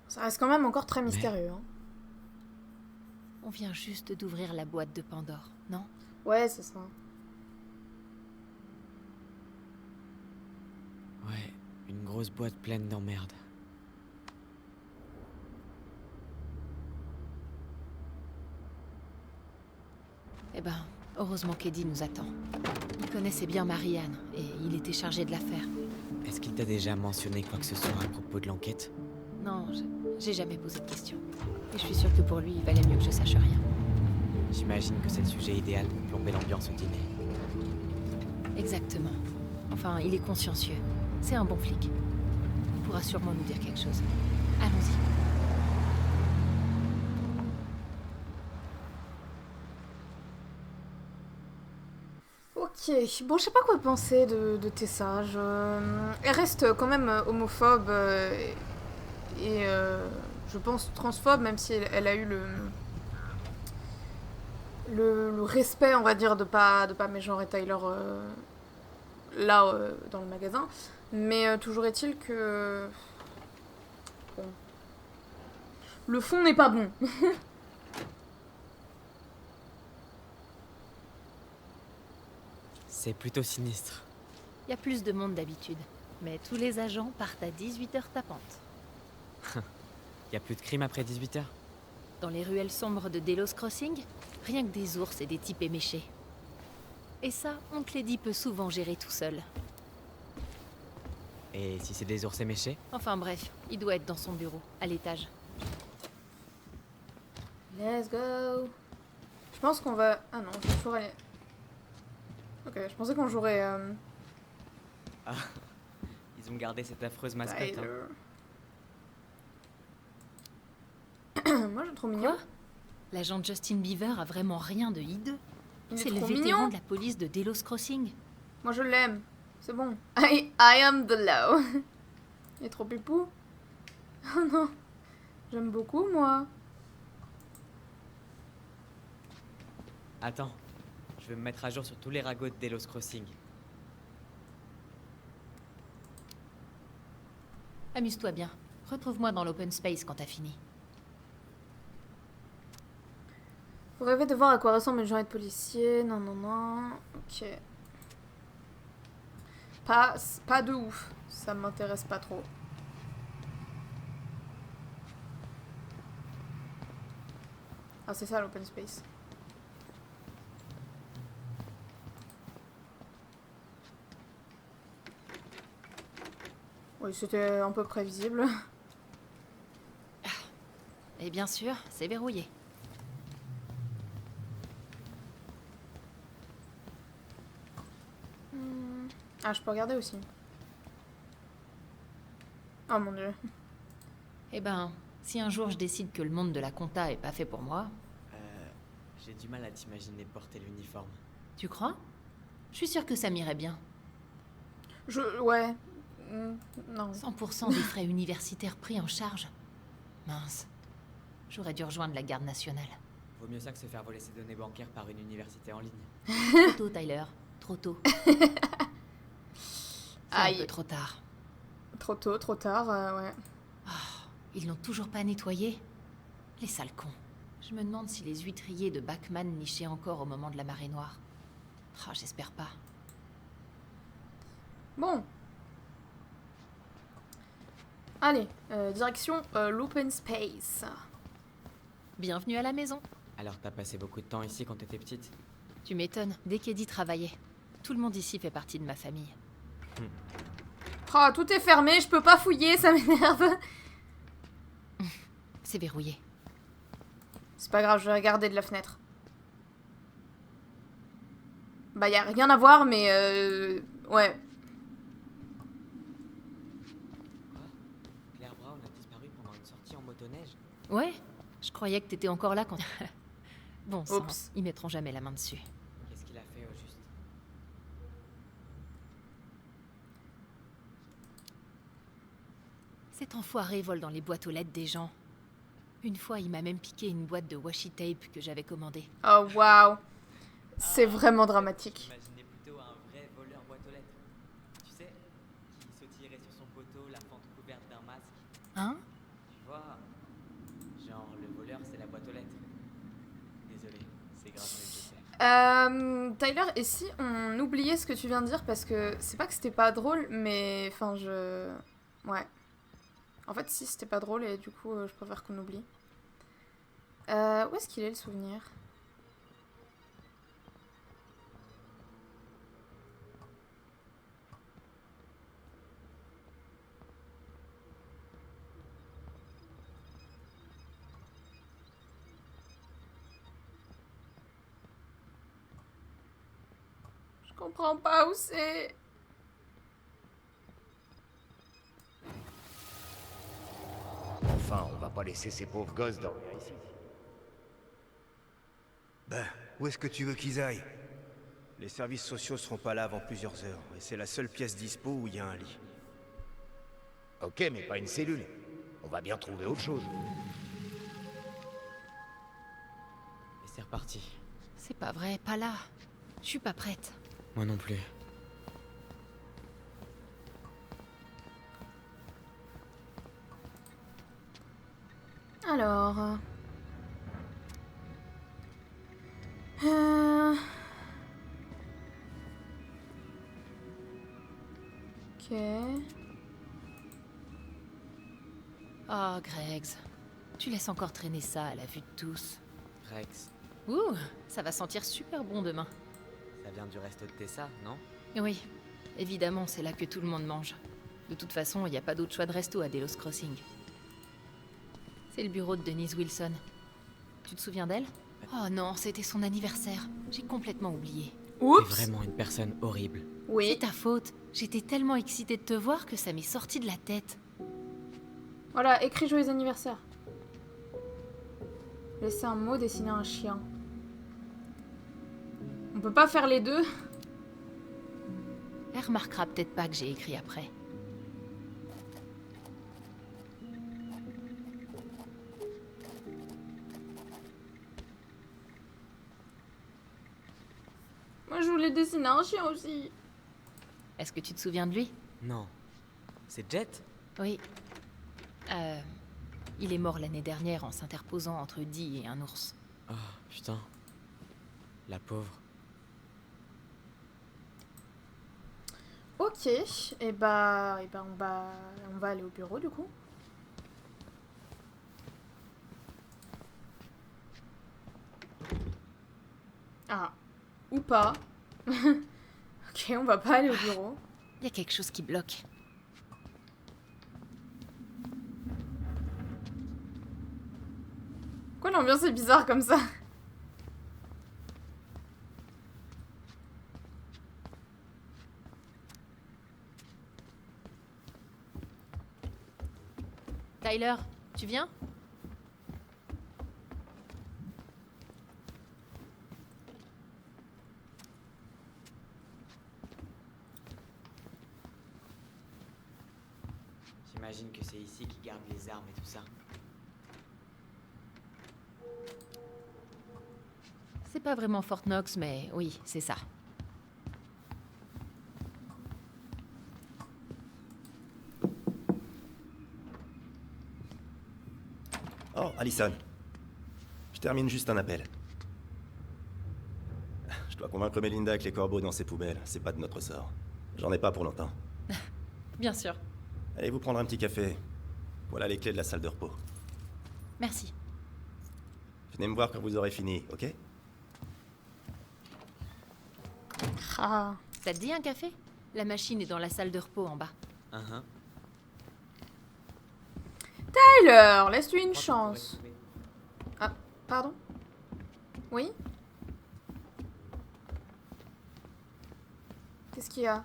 Ça reste quand même encore très mystérieux. Hein. On vient juste d'ouvrir la boîte de Pandore, non? Ouais, c'est ça. Ouais, une grosse boîte pleine d'emmerdes. Eh ben, heureusement qu'Eddie nous attend. Il connaissait bien Marianne, et il était chargé de l'affaire. Est-ce qu'il t'a déjà mentionné quoi que ce soit à propos de l'enquête? Non, j'ai jamais posé de questions. Et je suis sûre que pour lui, il valait mieux que je sache rien. J'imagine que c'est le sujet idéal pour plomber l'ambiance au dîner. Exactement. Enfin, il est consciencieux. C'est un bon flic. Il pourra sûrement nous dire quelque chose. Allons-y. Ok, bon, je sais pas quoi penser de Tessa. Elle reste quand même homophobe et je pense transphobe, même si elle a eu le respect, on va dire, de pas mégenrer Tyler là dans le magasin. Mais toujours est-il que bon, le fond n'est pas bon. C'est plutôt sinistre. Il y a plus de monde d'habitude. Mais tous les agents partent à 18h tapantes. Y a plus de crime après 18h? Dans les ruelles sombres de Delos Crossing, rien que des ours et des types éméchés. Et ça, Oncle Eddie peut souvent gérer tout seul. Et si c'est des ours éméchés? Enfin bref, il doit être dans son bureau, à l'étage. Let's go. Je pense qu'on va... Ah non, je vais toujours aller... Ok, je pensais qu'on jouerait... Ah, ils ont gardé cette affreuse mascotte. Hein. Tyler. Moi, je trouve mignon. Quoi? L'agent Justin Bieber a vraiment rien de hideux. Il est C'est le trop vétéran mignon. de la police de Delos Crossing. Moi, je l'aime. C'est bon. I am the law. Il est trop pipou. Oh non. J'aime beaucoup, moi. Attends, je vais me mettre à jour sur tous les ragots de Delos Crossing. Amuse-toi bien. Retrouve-moi dans l'open space quand t'as fini. Vous rêvez de voir à quoi ressemble une journée de policier? Non, non, non. Ok. Pas de ouf. Ça m'intéresse pas trop. Ah, c'est ça l'open space. Oui, c'était un peu prévisible. Et bien sûr, c'est verrouillé. Ah, je peux regarder aussi. Oh mon dieu. Eh ben, si un jour je décide que le monde de la compta est pas fait pour moi, J'ai du mal à t'imaginer porter l'uniforme. tu crois? Je suis sûre que ça m'irait bien. Ouais. Non. 100% des frais universitaires pris en charge. Mince. J'aurais dû rejoindre la garde nationale. Vaut mieux ça que se faire voler ses données bancaires par une université en ligne. Trop tôt, Tyler. Trop tôt. C'est un Aïe. peu trop tard. Trop tôt, trop tard, ouais. Ils l'ont toujours pas nettoyé? Les sales cons. Je me demande si les huîtriers de Bachman nichaient encore au moment de la marée noire. Ah, j'espère pas. Bon. Allez, direction l'open space. Bienvenue à la maison. Alors t'as passé beaucoup de temps ici quand t'étais petite? Tu m'étonnes, dès qu'Eddie travaillait. Tout le monde ici fait partie de ma famille. Oh, tout est fermé, je peux pas fouiller, ça m'énerve. C'est verrouillé. C'est pas grave, je vais regarder de la fenêtre. Bah, y a rien à voir, mais ouais. Quoi? Claire Brown a disparu pendant une sortie en motoneige? Ouais, je croyais que t'étais encore là quand... Bon sang, Oups. ils mettront jamais la main dessus. Qu'est-ce qu'il a fait au juste? Cet enfoiré vole dans les boîtes aux lettres des gens. Une fois, il m'a même piqué une boîte de washi tape que j'avais commandée. Oh, waouh. C'est vraiment dramatique. J'imaginais plutôt un vrai voleur boîte aux lettres. Tu sais, qui sautillerait sur son poteau, la fente couverte d'un masque. Hein? Tu vois, genre le voleur c'est la boîte aux lettres. Désolé, c'est grave, mais je sais. Tyler, et si on oubliait ce que tu viens de dire, parce que c'est pas que c'était pas drôle, mais enfin ouais. En fait, si c'était pas drôle et du coup, je préfère qu'on oublie. Où est-ce qu'il est le souvenir? Je comprends pas où c'est. Enfin, on va pas laisser ces pauvres gosses dormir ici. Ben, où est-ce que tu veux qu'ils aillent? Les services sociaux seront pas là avant plusieurs heures, et c'est la seule pièce dispo où il y a un lit. Ok, mais pas une cellule. On va bien trouver autre chose. Et c'est reparti. C'est pas vrai, pas là. Je suis pas prête. Moi non plus. Alors... Ok... Oh, Greggs. Tu laisses encore traîner ça à la vue de tous. Rex, Ouh, ça va sentir super bon demain. ça vient du resto de Tessa, non? Oui, évidemment, c'est là que tout le monde mange. De toute façon, il n'y a pas d'autre choix de resto à Delos Crossing. C'est le bureau de Denise Wilson. Tu te souviens d'elle? Oh non, c'était son anniversaire. J'ai complètement oublié. Oups. T'es vraiment une personne horrible. Oui. C'est ta faute. J'étais tellement excitée de te voir que ça m'est sorti de la tête. Voilà, écris joyeux anniversaire. Laissez un mot, dessiner un chien. On peut pas faire les deux. Elle remarquera peut-être pas que j'ai écrit après. Moi, je voulais dessiner un chien aussi. Est-ce que tu te souviens de lui? Non. C'est Jet? Oui. Il est mort l'année dernière en s'interposant entre Dee et un ours. Oh, putain. La pauvre. Ok, et bah on va aller au bureau du coup. Ah, ou pas. Ok, on va pas aller au bureau. Il y a quelque chose qui bloque. Pourquoi l'ambiance est bizarre comme ça? Tyler, tu viens? J'imagine que c'est ici qu'ils gardent les armes et tout ça. C'est pas vraiment Fort Knox, mais oui, c'est ça. Oh, Allison. Je termine juste un appel. Je dois convaincre Melinda que les corbeaux dans ses poubelles, c'est pas de notre sort. J'en ai pas pour longtemps. Bien sûr. Allez vous prendre un petit café. Voilà les clés de la salle de repos. Merci. Venez me voir quand vous aurez fini, ok? Ah. Ça te dit un café? La machine est dans la salle de repos en bas. Tyler, laisse-lui une chance. Ah, pardon? Oui? Qu'est-ce qu'il y a?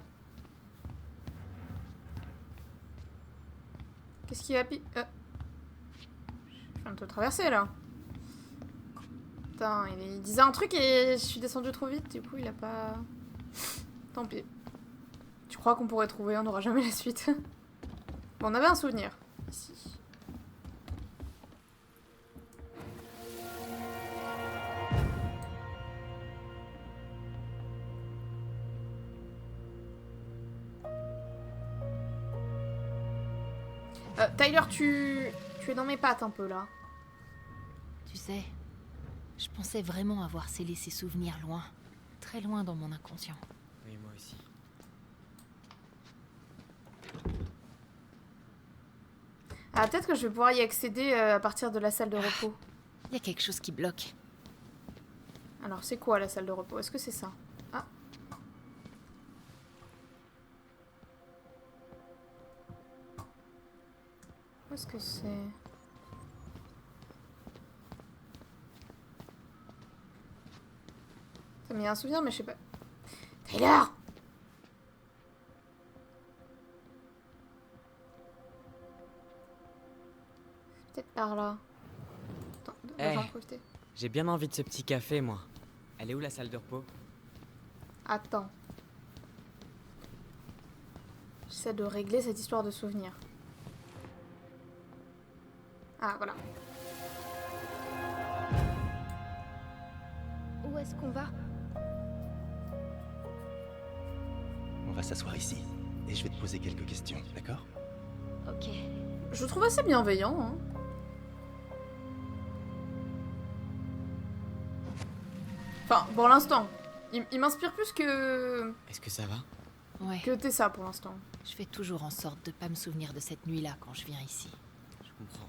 Qu'est-ce qu'il y a, Je viens de te traverser, là. Putain, il disait un truc et je suis descendue trop vite, du coup, il a pas... Tant pis. Tu crois qu'on pourrait trouver, on n'aura jamais la suite. Bon, on avait un souvenir, ici. Tyler, tu es dans mes pattes un peu là. Tu sais, je pensais vraiment avoir scellé ces souvenirs loin, très loin dans mon inconscient. Oui, moi aussi. Ah, peut-être que je vais pouvoir y accéder à partir de la salle de repos. Il y a quelque chose qui bloque. Alors, c'est quoi la salle de repos? Est-ce que c'est ça? Ah. Où est-ce que c'est? Ça m'est un souvenir, mais je sais pas. Tyler! Peut-être par là. Attends, Hey. j'en profiter. J'ai bien envie de ce petit café, moi. Elle est où la salle de repos? Attends. J'essaie de régler cette histoire de souvenirs. Ah, voilà. Où est-ce qu'on va? On va s'asseoir ici. Et je vais te poser quelques questions, d'accord? Ok. Je le trouve assez bienveillant, hein. Enfin, pour l'instant. Il m'inspire plus que... Est-ce que ça va? Ouais. que Tessa, pour l'instant. Je fais toujours en sorte de pas me souvenir de cette nuit-là quand je viens ici. Je comprends.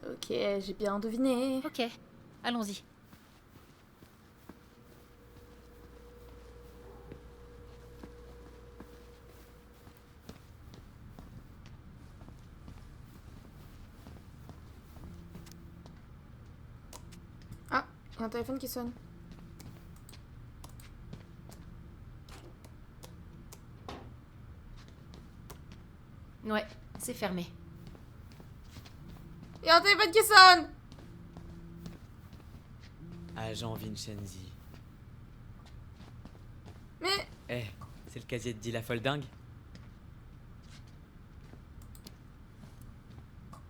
Ok, j'ai bien deviné. Ok, allons-y. Il y a un téléphone qui sonne. Ouais, c'est fermé. Il y a un téléphone qui sonne. Agent Vincenzi. Mais... Eh, c'est le casier de Dila Folding?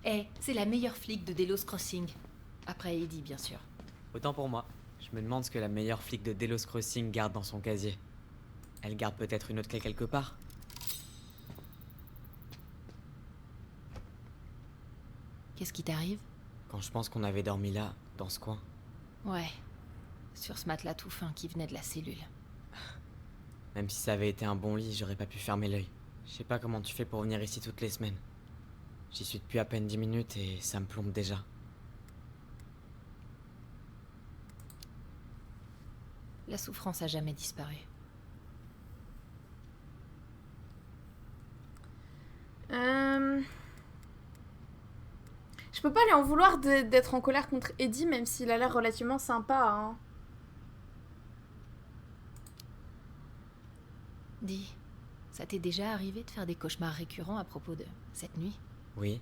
Eh, c'est la meilleure flic de Delos Crossing. Après Eddie, bien sûr. Autant pour moi. Je me demande ce que la meilleure flic de Delos Crossing garde dans son casier. Elle garde peut-être une autre clé quelque part? Qu'est-ce qui t'arrive? Quand je pense qu'on avait dormi là, dans ce coin. Ouais, sur ce matelas tout fin qui venait de la cellule. Même si ça avait été un bon lit, j'aurais pas pu fermer l'œil. Je sais pas comment tu fais pour venir ici toutes les semaines. J'y suis depuis à peine 10 minutes et ça me plombe déjà. La souffrance a jamais disparu. Je peux pas lui en vouloir d'être en colère contre Eddie, même s'il a l'air relativement sympa, hein. Dis, ça t'est déjà arrivé de faire des cauchemars récurrents à propos de cette nuit? Oui.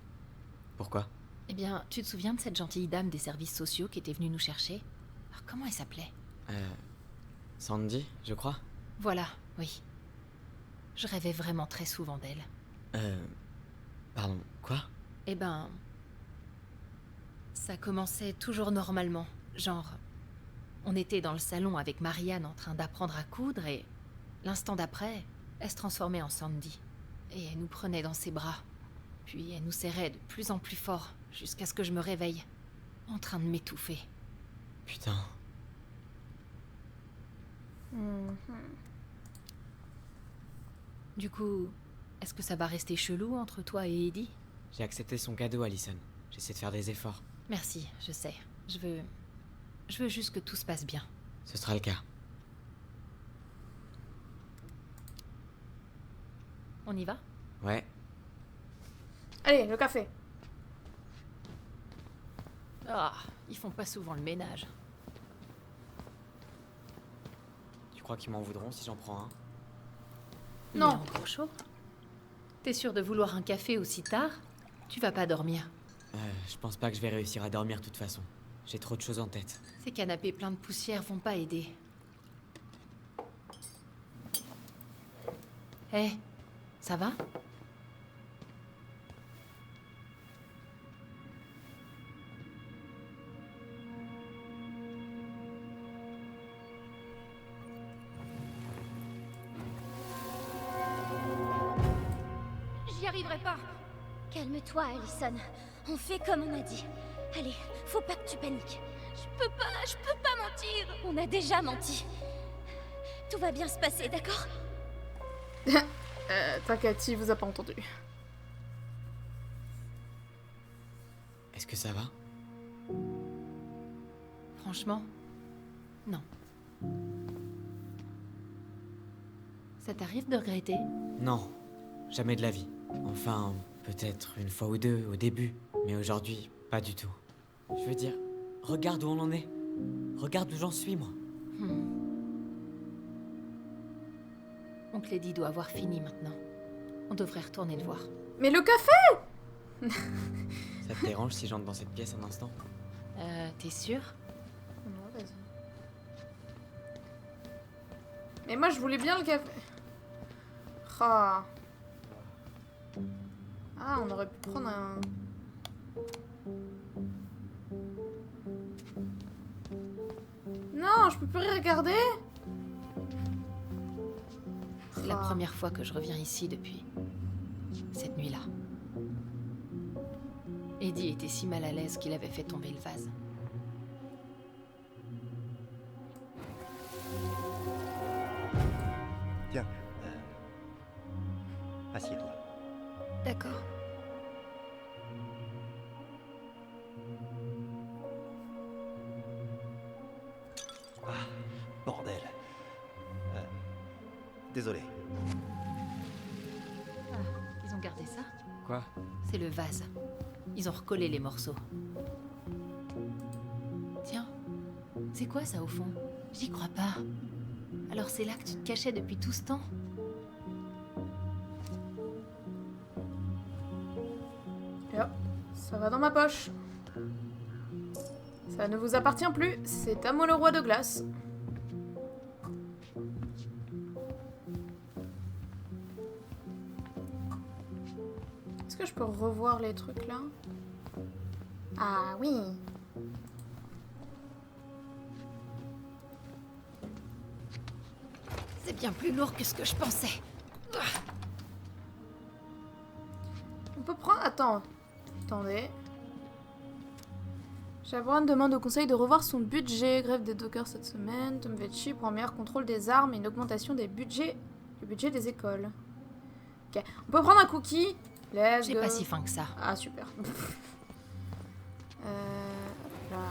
Pourquoi? Eh bien, tu te souviens de cette gentille dame des services sociaux qui était venue nous chercher? Alors, comment elle s'appelait? Sandy, je crois? Voilà, oui. Je rêvais vraiment très souvent d'elle. Pardon, quoi? Eh ben... ça commençait toujours normalement. Genre, on était dans le salon avec Marianne en train d'apprendre à coudre et... l'instant d'après, elle se transformait en Sandy. Et elle nous prenait dans ses bras. Puis elle nous serrait de plus en plus fort, jusqu'à ce que je me réveille, en train de m'étouffer. Putain. Du coup, est-ce que ça va rester chelou entre toi et Eddie? J'ai accepté son cadeau, Allison. J'essaie de faire des efforts. Merci, je sais. Je veux juste que tout se passe bien. Ce sera le cas. On y va? Ouais. Allez, le café. Ah, ils font pas souvent le ménage. Tu crois qu'ils m'en voudront si j'en prends un? Non. Il est encore chaud. T'es sûr de vouloir un café aussi tard? Tu vas pas dormir. Je pense pas que je vais réussir à dormir de toute façon. J'ai trop de choses en tête. Ces canapés pleins de poussière vont pas aider. Hé, ça va? J'y arriverai pas. Calme-toi, Allison. On fait comme on a dit. Allez, faut pas que tu paniques. Je peux pas mentir. On a déjà menti. Tout va bien se passer, d'accord? T'inquiète, il vous a pas entendu. Est-ce que ça va? Franchement, non. Ça t'arrive de regretter? Non, jamais de la vie. Enfin, peut-être une fois ou deux au début, mais aujourd'hui, pas du tout. Je veux dire, regarde où on en est. Regarde où j'en suis, moi. Oncle Eddie doit avoir fini maintenant. On devrait retourner le voir. Mais le café! Ça te dérange si j'entre dans cette pièce un instant? T'es sûr? Non, vas-y. Mais moi, je voulais bien le café. Ah. Ah, on aurait pu prendre un... Non, je peux plus regarder. C'est la première fois que je reviens ici depuis cette nuit-là. Eddie était si mal à l'aise qu'il avait fait tomber le vase. Viens. Assieds-toi. D'accord. Ah, bordel. Désolé. Ah, ils ont gardé ça? Quoi? C'est le vase. Ils ont recollé les morceaux. Tiens, C'est quoi ça au fond? J'y crois pas. Alors c'est là que tu te cachais depuis tout ce temps? Et hop, ça va dans ma poche. Ça ne vous appartient plus, c'est à moi le roi de glace. Est-ce que je peux revoir les trucs là? Ah oui. C'est bien plus lourd que ce que je pensais. On peut prendre... Attendez. Chavron demande au conseil de revoir son budget. Grève des dockers cette semaine. Tom Vecchi prend un meilleur contrôle des armes et une augmentation des budgets. Du budget des écoles. Ok. On peut prendre un cookie. Let's J'ai go. pas si faim que ça. Ah, super. Là.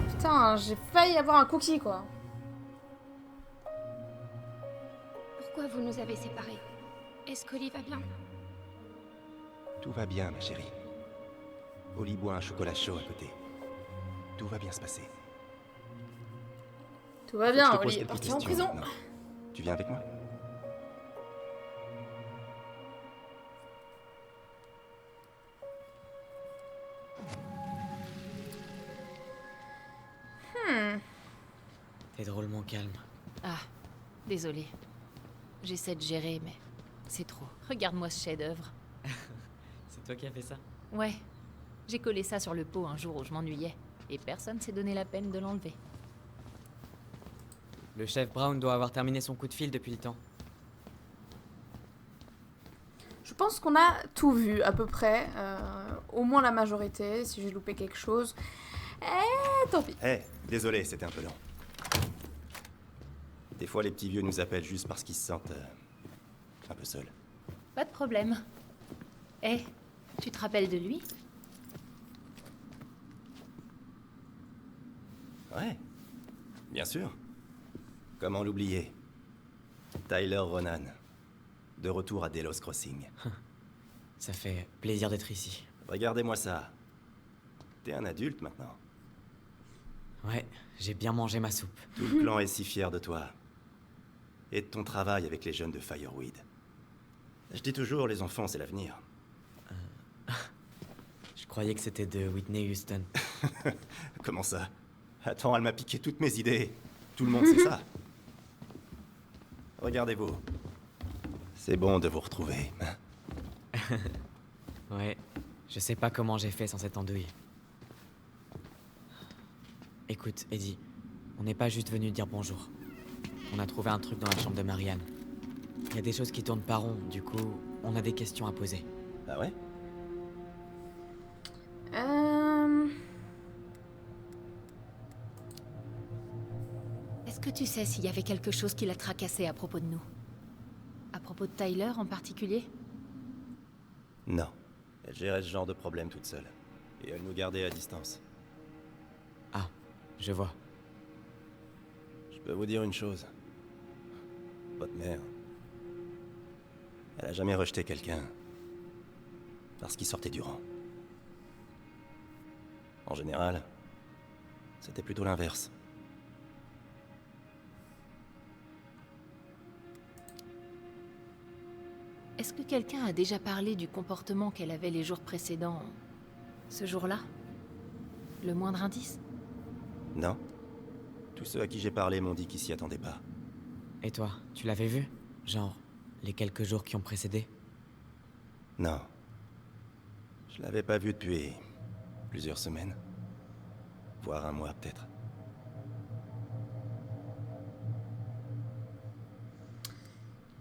Putain, j'ai failli avoir un cookie, quoi. Pourquoi vous nous avez séparés? Est-ce qu'Oli va bien? Tout va bien, ma chérie. Oli boit un chocolat chaud à côté. Tout va bien se passer. Tout va Faut que bien, je te pose Oli est quelques parti en questions prison. maintenant. Tu viens avec moi? T'es drôlement calme. Ah, désolé. J'essaie de gérer, mais c'est trop. Regarde-moi ce chef-d'œuvre. C'est toi qui as fait ça? Ouais, j'ai collé ça sur le pot un jour où je m'ennuyais, et personne s'est donné la peine de l'enlever. Le chef Brown doit avoir terminé son coup de fil depuis le temps. Je pense qu'on a tout vu, à peu près. Au moins la majorité. Si j'ai loupé quelque chose... tant pis. Désolé, c'était un peu lent. Des fois, les petits vieux nous appellent juste parce qu'ils se sentent un peu seuls. Pas de problème. Tu te rappelles de lui? Ouais, bien sûr. Comment l'oublier? Tyler Ronan, de retour à Delos Crossing. Ça fait plaisir d'être ici. Regardez-moi ça. T'es un adulte maintenant. Ouais, j'ai bien mangé ma soupe. Tout le clan est si fier de toi. Et de ton travail avec les jeunes de Fireweed. Je dis toujours, les enfants, c'est l'avenir. Je croyais que c'était de Whitney Houston. Comment ça? Attends, elle m'a piqué toutes mes idées. Tout le monde sait ça. Regardez-vous. C'est bon de vous retrouver. Hein? Ouais, je sais pas comment j'ai fait sans cette andouille. Écoute, Eddie, on n'est pas juste venu dire bonjour. On a trouvé un truc dans la chambre de Marianne. Il y a des choses qui tournent pas rond, du coup, on a des questions à poser. Ah ouais? Est-ce que tu sais s'il y avait quelque chose qui l'a tracassé à propos de nous? À propos de Tyler en particulier? Non. Elle gérait ce genre de problème toute seule. Et elle nous gardait à distance. Ah, je vois. Je peux vous dire une chose. Votre mère... Elle a jamais rejeté quelqu'un... parce qu'il sortait du rang. En général, c'était plutôt l'inverse. Est-ce que quelqu'un a déjà parlé du comportement qu'elle avait les jours précédents? Ce jour-là? Le moindre indice? Non. Tous ceux à qui j'ai parlé m'ont dit qu'ils s'y attendaient pas. Et toi, tu l'avais vu? Genre, les quelques jours qui ont précédé? Non. Je l'avais pas vu depuis... plusieurs semaines. Voire un mois, peut-être.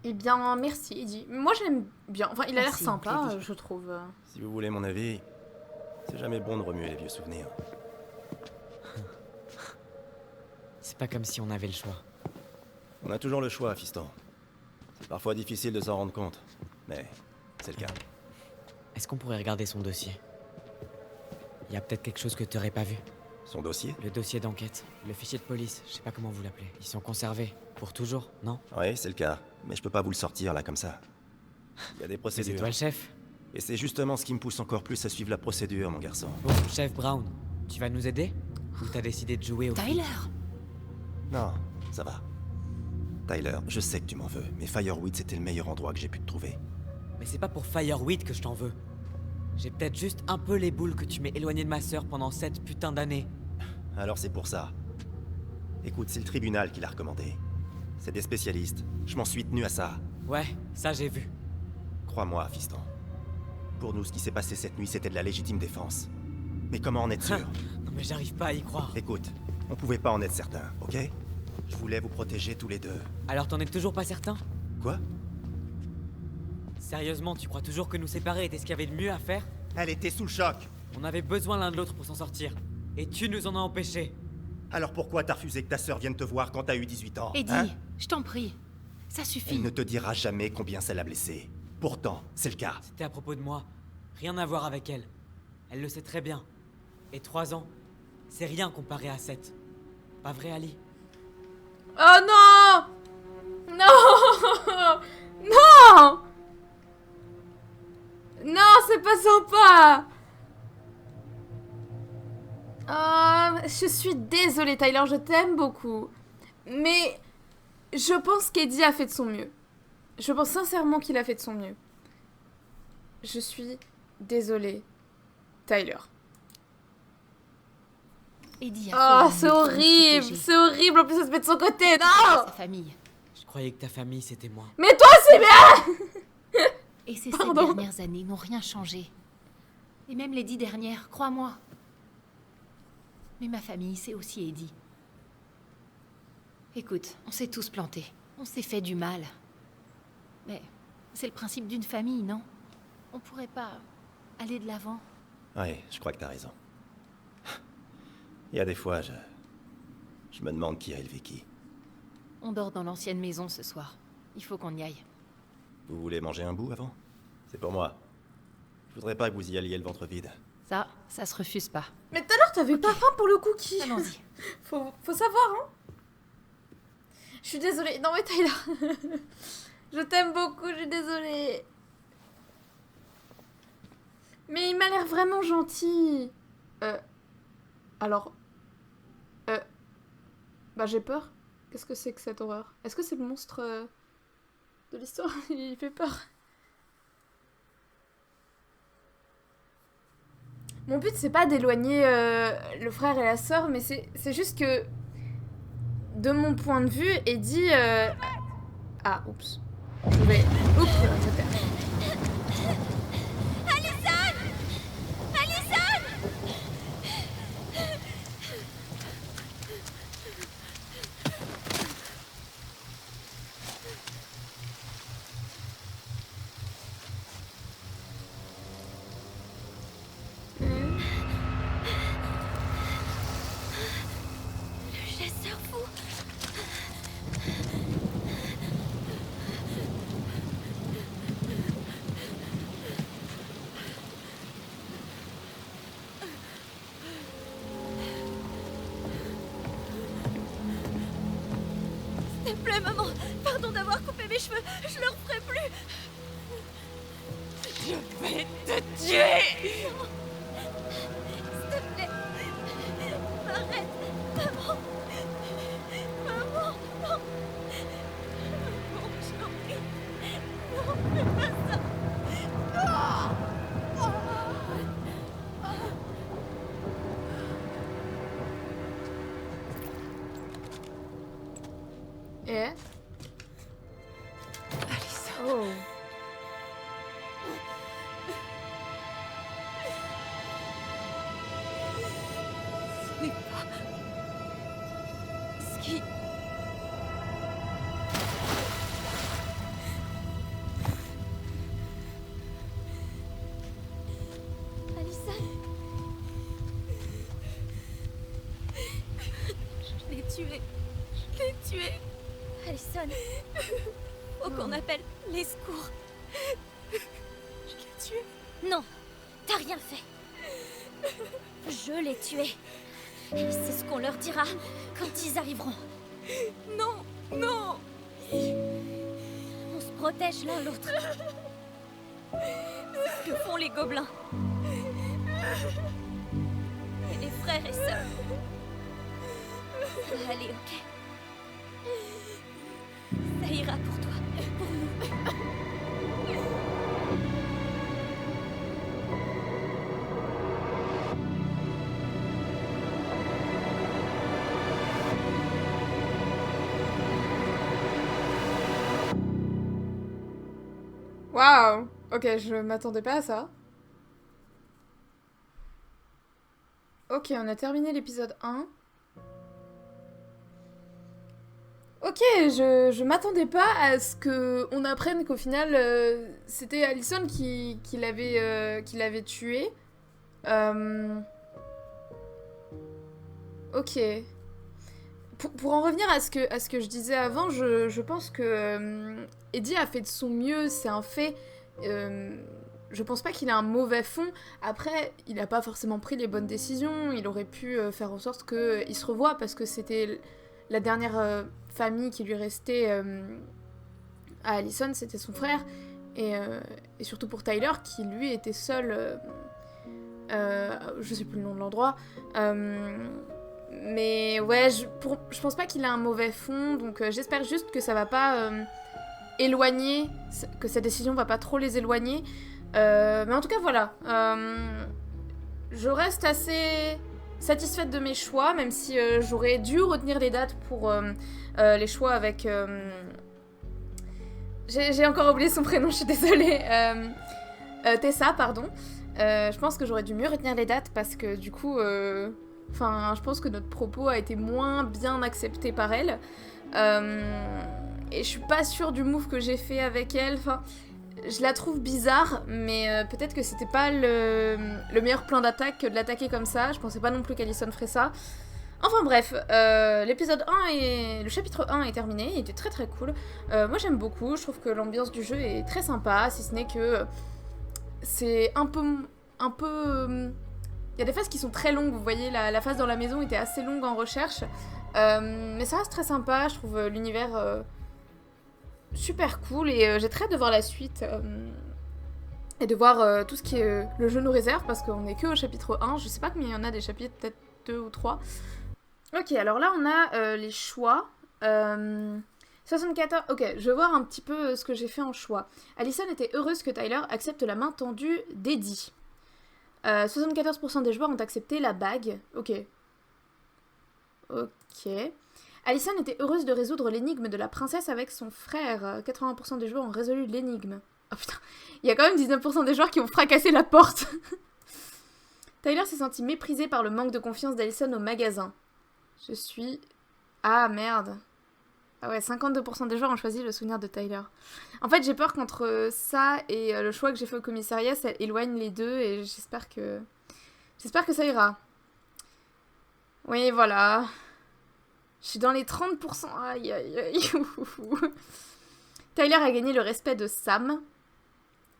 Eh bien, merci, Eddie. Moi, je l'aime bien. Enfin, il a l'air Merci, sympa, Eddie. je trouve. Si vous voulez mon avis, c'est jamais bon de remuer les vieux souvenirs. C'est pas comme si on avait le choix. On a toujours le choix, fiston. C'est parfois difficile de s'en rendre compte, mais c'est le cas. Est-ce qu'on pourrait regarder son dossier? Il y a peut-être quelque chose que t'aurais pas vu. Son dossier? Le dossier d'enquête, le fichier de police, je sais pas comment vous l'appelez. Ils sont conservés, pour toujours, non? Oui, c'est le cas, mais je peux pas vous le sortir là comme ça. Il y a des C'est procédures. toi le chef? Et c'est justement ce qui me pousse encore plus à suivre la procédure, mon garçon. Bon, chef Brown, tu vas nous aider? Ou t'as décidé de jouer au Tyler! Non, ça va. Tyler, je sais que tu m'en veux, mais Fireweed c'était le meilleur endroit que j'ai pu te trouver. Mais c'est pas pour Fireweed que je t'en veux. J'ai peut-être juste un peu les boules que tu m'aies éloigné de ma sœur pendant 7 putains d'années. Alors c'est pour ça. Écoute, c'est le tribunal qui l'a recommandé. C'est des spécialistes. Je m'en suis tenu à ça. Ouais, ça j'ai vu. Crois-moi, fiston. Pour nous, ce qui s'est passé cette nuit, c'était de la légitime défense. Mais comment en être sûr? Non mais j'arrive pas à y croire. Écoute, on pouvait pas en être certain, ok? Je voulais vous protéger tous les deux. Alors t'en es toujours pas certain? Quoi? Sérieusement, tu crois toujours que nous séparer était ce qu'il y avait de mieux à faire? Elle était sous le choc. On avait besoin l'un de l'autre pour s'en sortir. Et tu nous en as empêchés. Alors pourquoi t'as refusé que ta sœur vienne te voir quand t'as eu 18 ans? Eddie, hein? je t'en prie. Ça suffit. Elle ne te dira jamais combien ça l'a blessée. Pourtant, c'est le cas. C'était à propos de moi. Rien à voir avec elle. Elle le sait très bien. Et 3 ans, c'est rien comparé à 7. Pas vrai, Ali? Oh non! Non! Non! Non, c'est pas sympa! Je suis désolée, Tyler, je t'aime beaucoup. Mais je pense qu'Eddie a fait de son mieux. Je pense sincèrement qu'il a fait de son mieux. Je suis désolée, Tyler. Eddie Oh, a fait c'est le mieux pour nous horrible! protéger. C'est horrible, en plus ça se met de son côté, non! Sa famille. Je croyais que ta famille, c'était moi. Mais toi aussi, bien! Et ces Pardon. 7 dernières années n'ont rien changé. Et même les 10 dernières, crois-moi. Mais ma famille, c'est aussi Eddie. Écoute, on s'est tous plantés. On s'est fait du mal. Mais c'est le principe d'une famille, non? On pourrait pas aller de l'avant? Ouais, je crois que t'as raison. Il y a des fois, je me demande qui a élevé qui. On dort dans l'ancienne maison ce soir. Il faut qu'on y aille. Vous voulez manger un bout avant? C'est pour moi. Je voudrais pas que vous y alliez le ventre vide. Ça se refuse pas. Mais tout à l'heure, t'avais pas faim pour le cookie. Allons-y. Faut savoir, hein. Je suis désolée. Non mais Tyler. Je t'aime beaucoup, je suis désolée. Mais il m'a l'air vraiment gentil. Alors... Bah j'ai peur. Qu'est-ce que c'est que cette horreur? Est-ce que c'est le monstre de l'histoire? Il fait peur. Mon but c'est pas d'éloigner le frère et la sœur, mais c'est juste que de mon point de vue, Eddie... Ah, oups. Je vais... Oups, je perds. Chasseur fou. S'il te plaît, maman. Pardon d'avoir coupé mes cheveux. Je le referai plus. Je vais te tuer! Non. S'il te plaît. Arrête. Maman. Maman. Non. Non, je t'en prie. Non, fais pas ça. Et Alissa. oh. Ce n'est pas... ce qui... Alison. Je l'ai tué. Je l'ai tué. Alison. Faut qu'on appelle les secours. Je l'ai tué. Non, t'as rien fait. Je l'ai tué. Et c'est ce qu'on leur dira quand ils arriveront. Non, non. On se protège l'un l'autre. C'est ce que font les gobelins. Et les frères et sœurs. Ça va aller, ok? Ça ira pour toi, pour nous. Waouh! Ok, je m'attendais pas à ça. Ok, on a terminé l'épisode 1. Ok, je m'attendais pas à ce qu'on apprenne qu'au final, c'était Allison qui l'avait tué. Ok. Pour en revenir à ce que je disais avant, je pense que Eddie a fait de son mieux, c'est un fait. Je pense pas qu'il a un mauvais fond. Après, il a pas forcément pris les bonnes décisions. Il aurait pu faire en sorte qu'il se revoie parce que c'était la dernière famille qui lui restait à Allison, c'était son frère. Et surtout pour Tyler, qui lui était seul. Je sais plus le nom de l'endroit. Mais ouais, je pense pas qu'il a un mauvais fond. Donc j'espère juste que ça va pas éloigner, que sa décision va pas trop les éloigner. Mais en tout cas, voilà. Je reste assez satisfaite de mes choix, même si j'aurais dû retenir les dates pour les choix avec... J'ai encore oublié son prénom, je suis désolée. Tessa, pardon. Je pense que j'aurais dû mieux retenir les dates parce que du coup... Enfin, je pense que notre propos a été moins bien accepté par elle. Et je suis pas sûre du move que j'ai fait avec elle. Enfin, je la trouve bizarre, mais peut-être que c'était pas le meilleur plan d'attaque que de l'attaquer comme ça. Je pensais pas non plus qu'Allison ferait ça. Enfin bref, l'épisode 1 et le chapitre 1 est terminé. Il était très très cool. Moi j'aime beaucoup. Je trouve que l'ambiance du jeu est très sympa, si ce n'est que c'est un peu il y a des phases qui sont très longues, vous voyez, la phase dans la maison était assez longue en recherche. Mais ça reste très sympa, je trouve l'univers super cool et j'ai très hâte de voir la suite. Et de voir tout ce qui est le jeu nous réserve, parce qu'on est que au chapitre 1, je sais pas combien il y en a des chapitres, peut-être 2 ou 3. Ok, alors là on a les choix. 74... Ok, je vais voir un petit peu ce que j'ai fait en choix. Allison était heureuse que Tyler accepte la main tendue d'Eddie. 74% des joueurs ont accepté la bague. Ok. Ok. Allison était heureuse de résoudre l'énigme de la princesse avec son frère. 80% des joueurs ont résolu l'énigme. Oh putain, il y a quand même 19% des joueurs qui ont fracassé la porte. Tyler s'est senti méprisé par le manque de confiance d'Allison au magasin. Je suis... Ah merde. Ah ouais, 52% des joueurs ont choisi le souvenir de Tyler. En fait, j'ai peur qu'entre ça et le choix que j'ai fait au commissariat, ça éloigne les deux et j'espère que ça ira. Oui, voilà. Je suis dans les 30%. Aïe, aïe, aïe. Tyler a gagné le respect de Sam.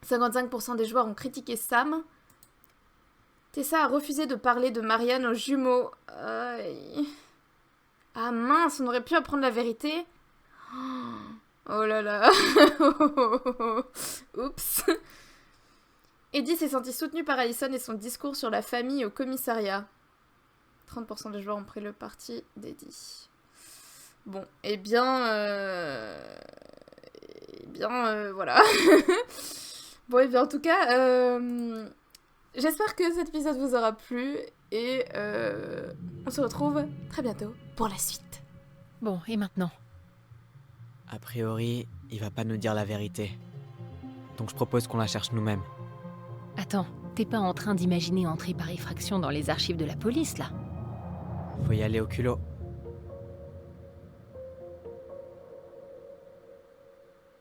55% des joueurs ont critiqué Sam. Tessa a refusé de parler de Marianne aux jumeaux. Aïe. Ah mince, on aurait pu apprendre la vérité. Oh là là. Oups. Eddie s'est senti soutenu par Allison et son discours sur la famille au commissariat. 30% des joueurs ont pris le parti d'Eddie. Bon, eh bien, voilà. Bon, et bien, en tout cas, j'espère que cet épisode vous aura plu et on se retrouve très bientôt pour la suite. Bon, et maintenant ? A priori, il va pas nous dire la vérité. Donc je propose qu'on la cherche nous-mêmes. Attends, t'es pas en train d'imaginer entrer par effraction dans les archives de la police, là ? Faut y aller au culot.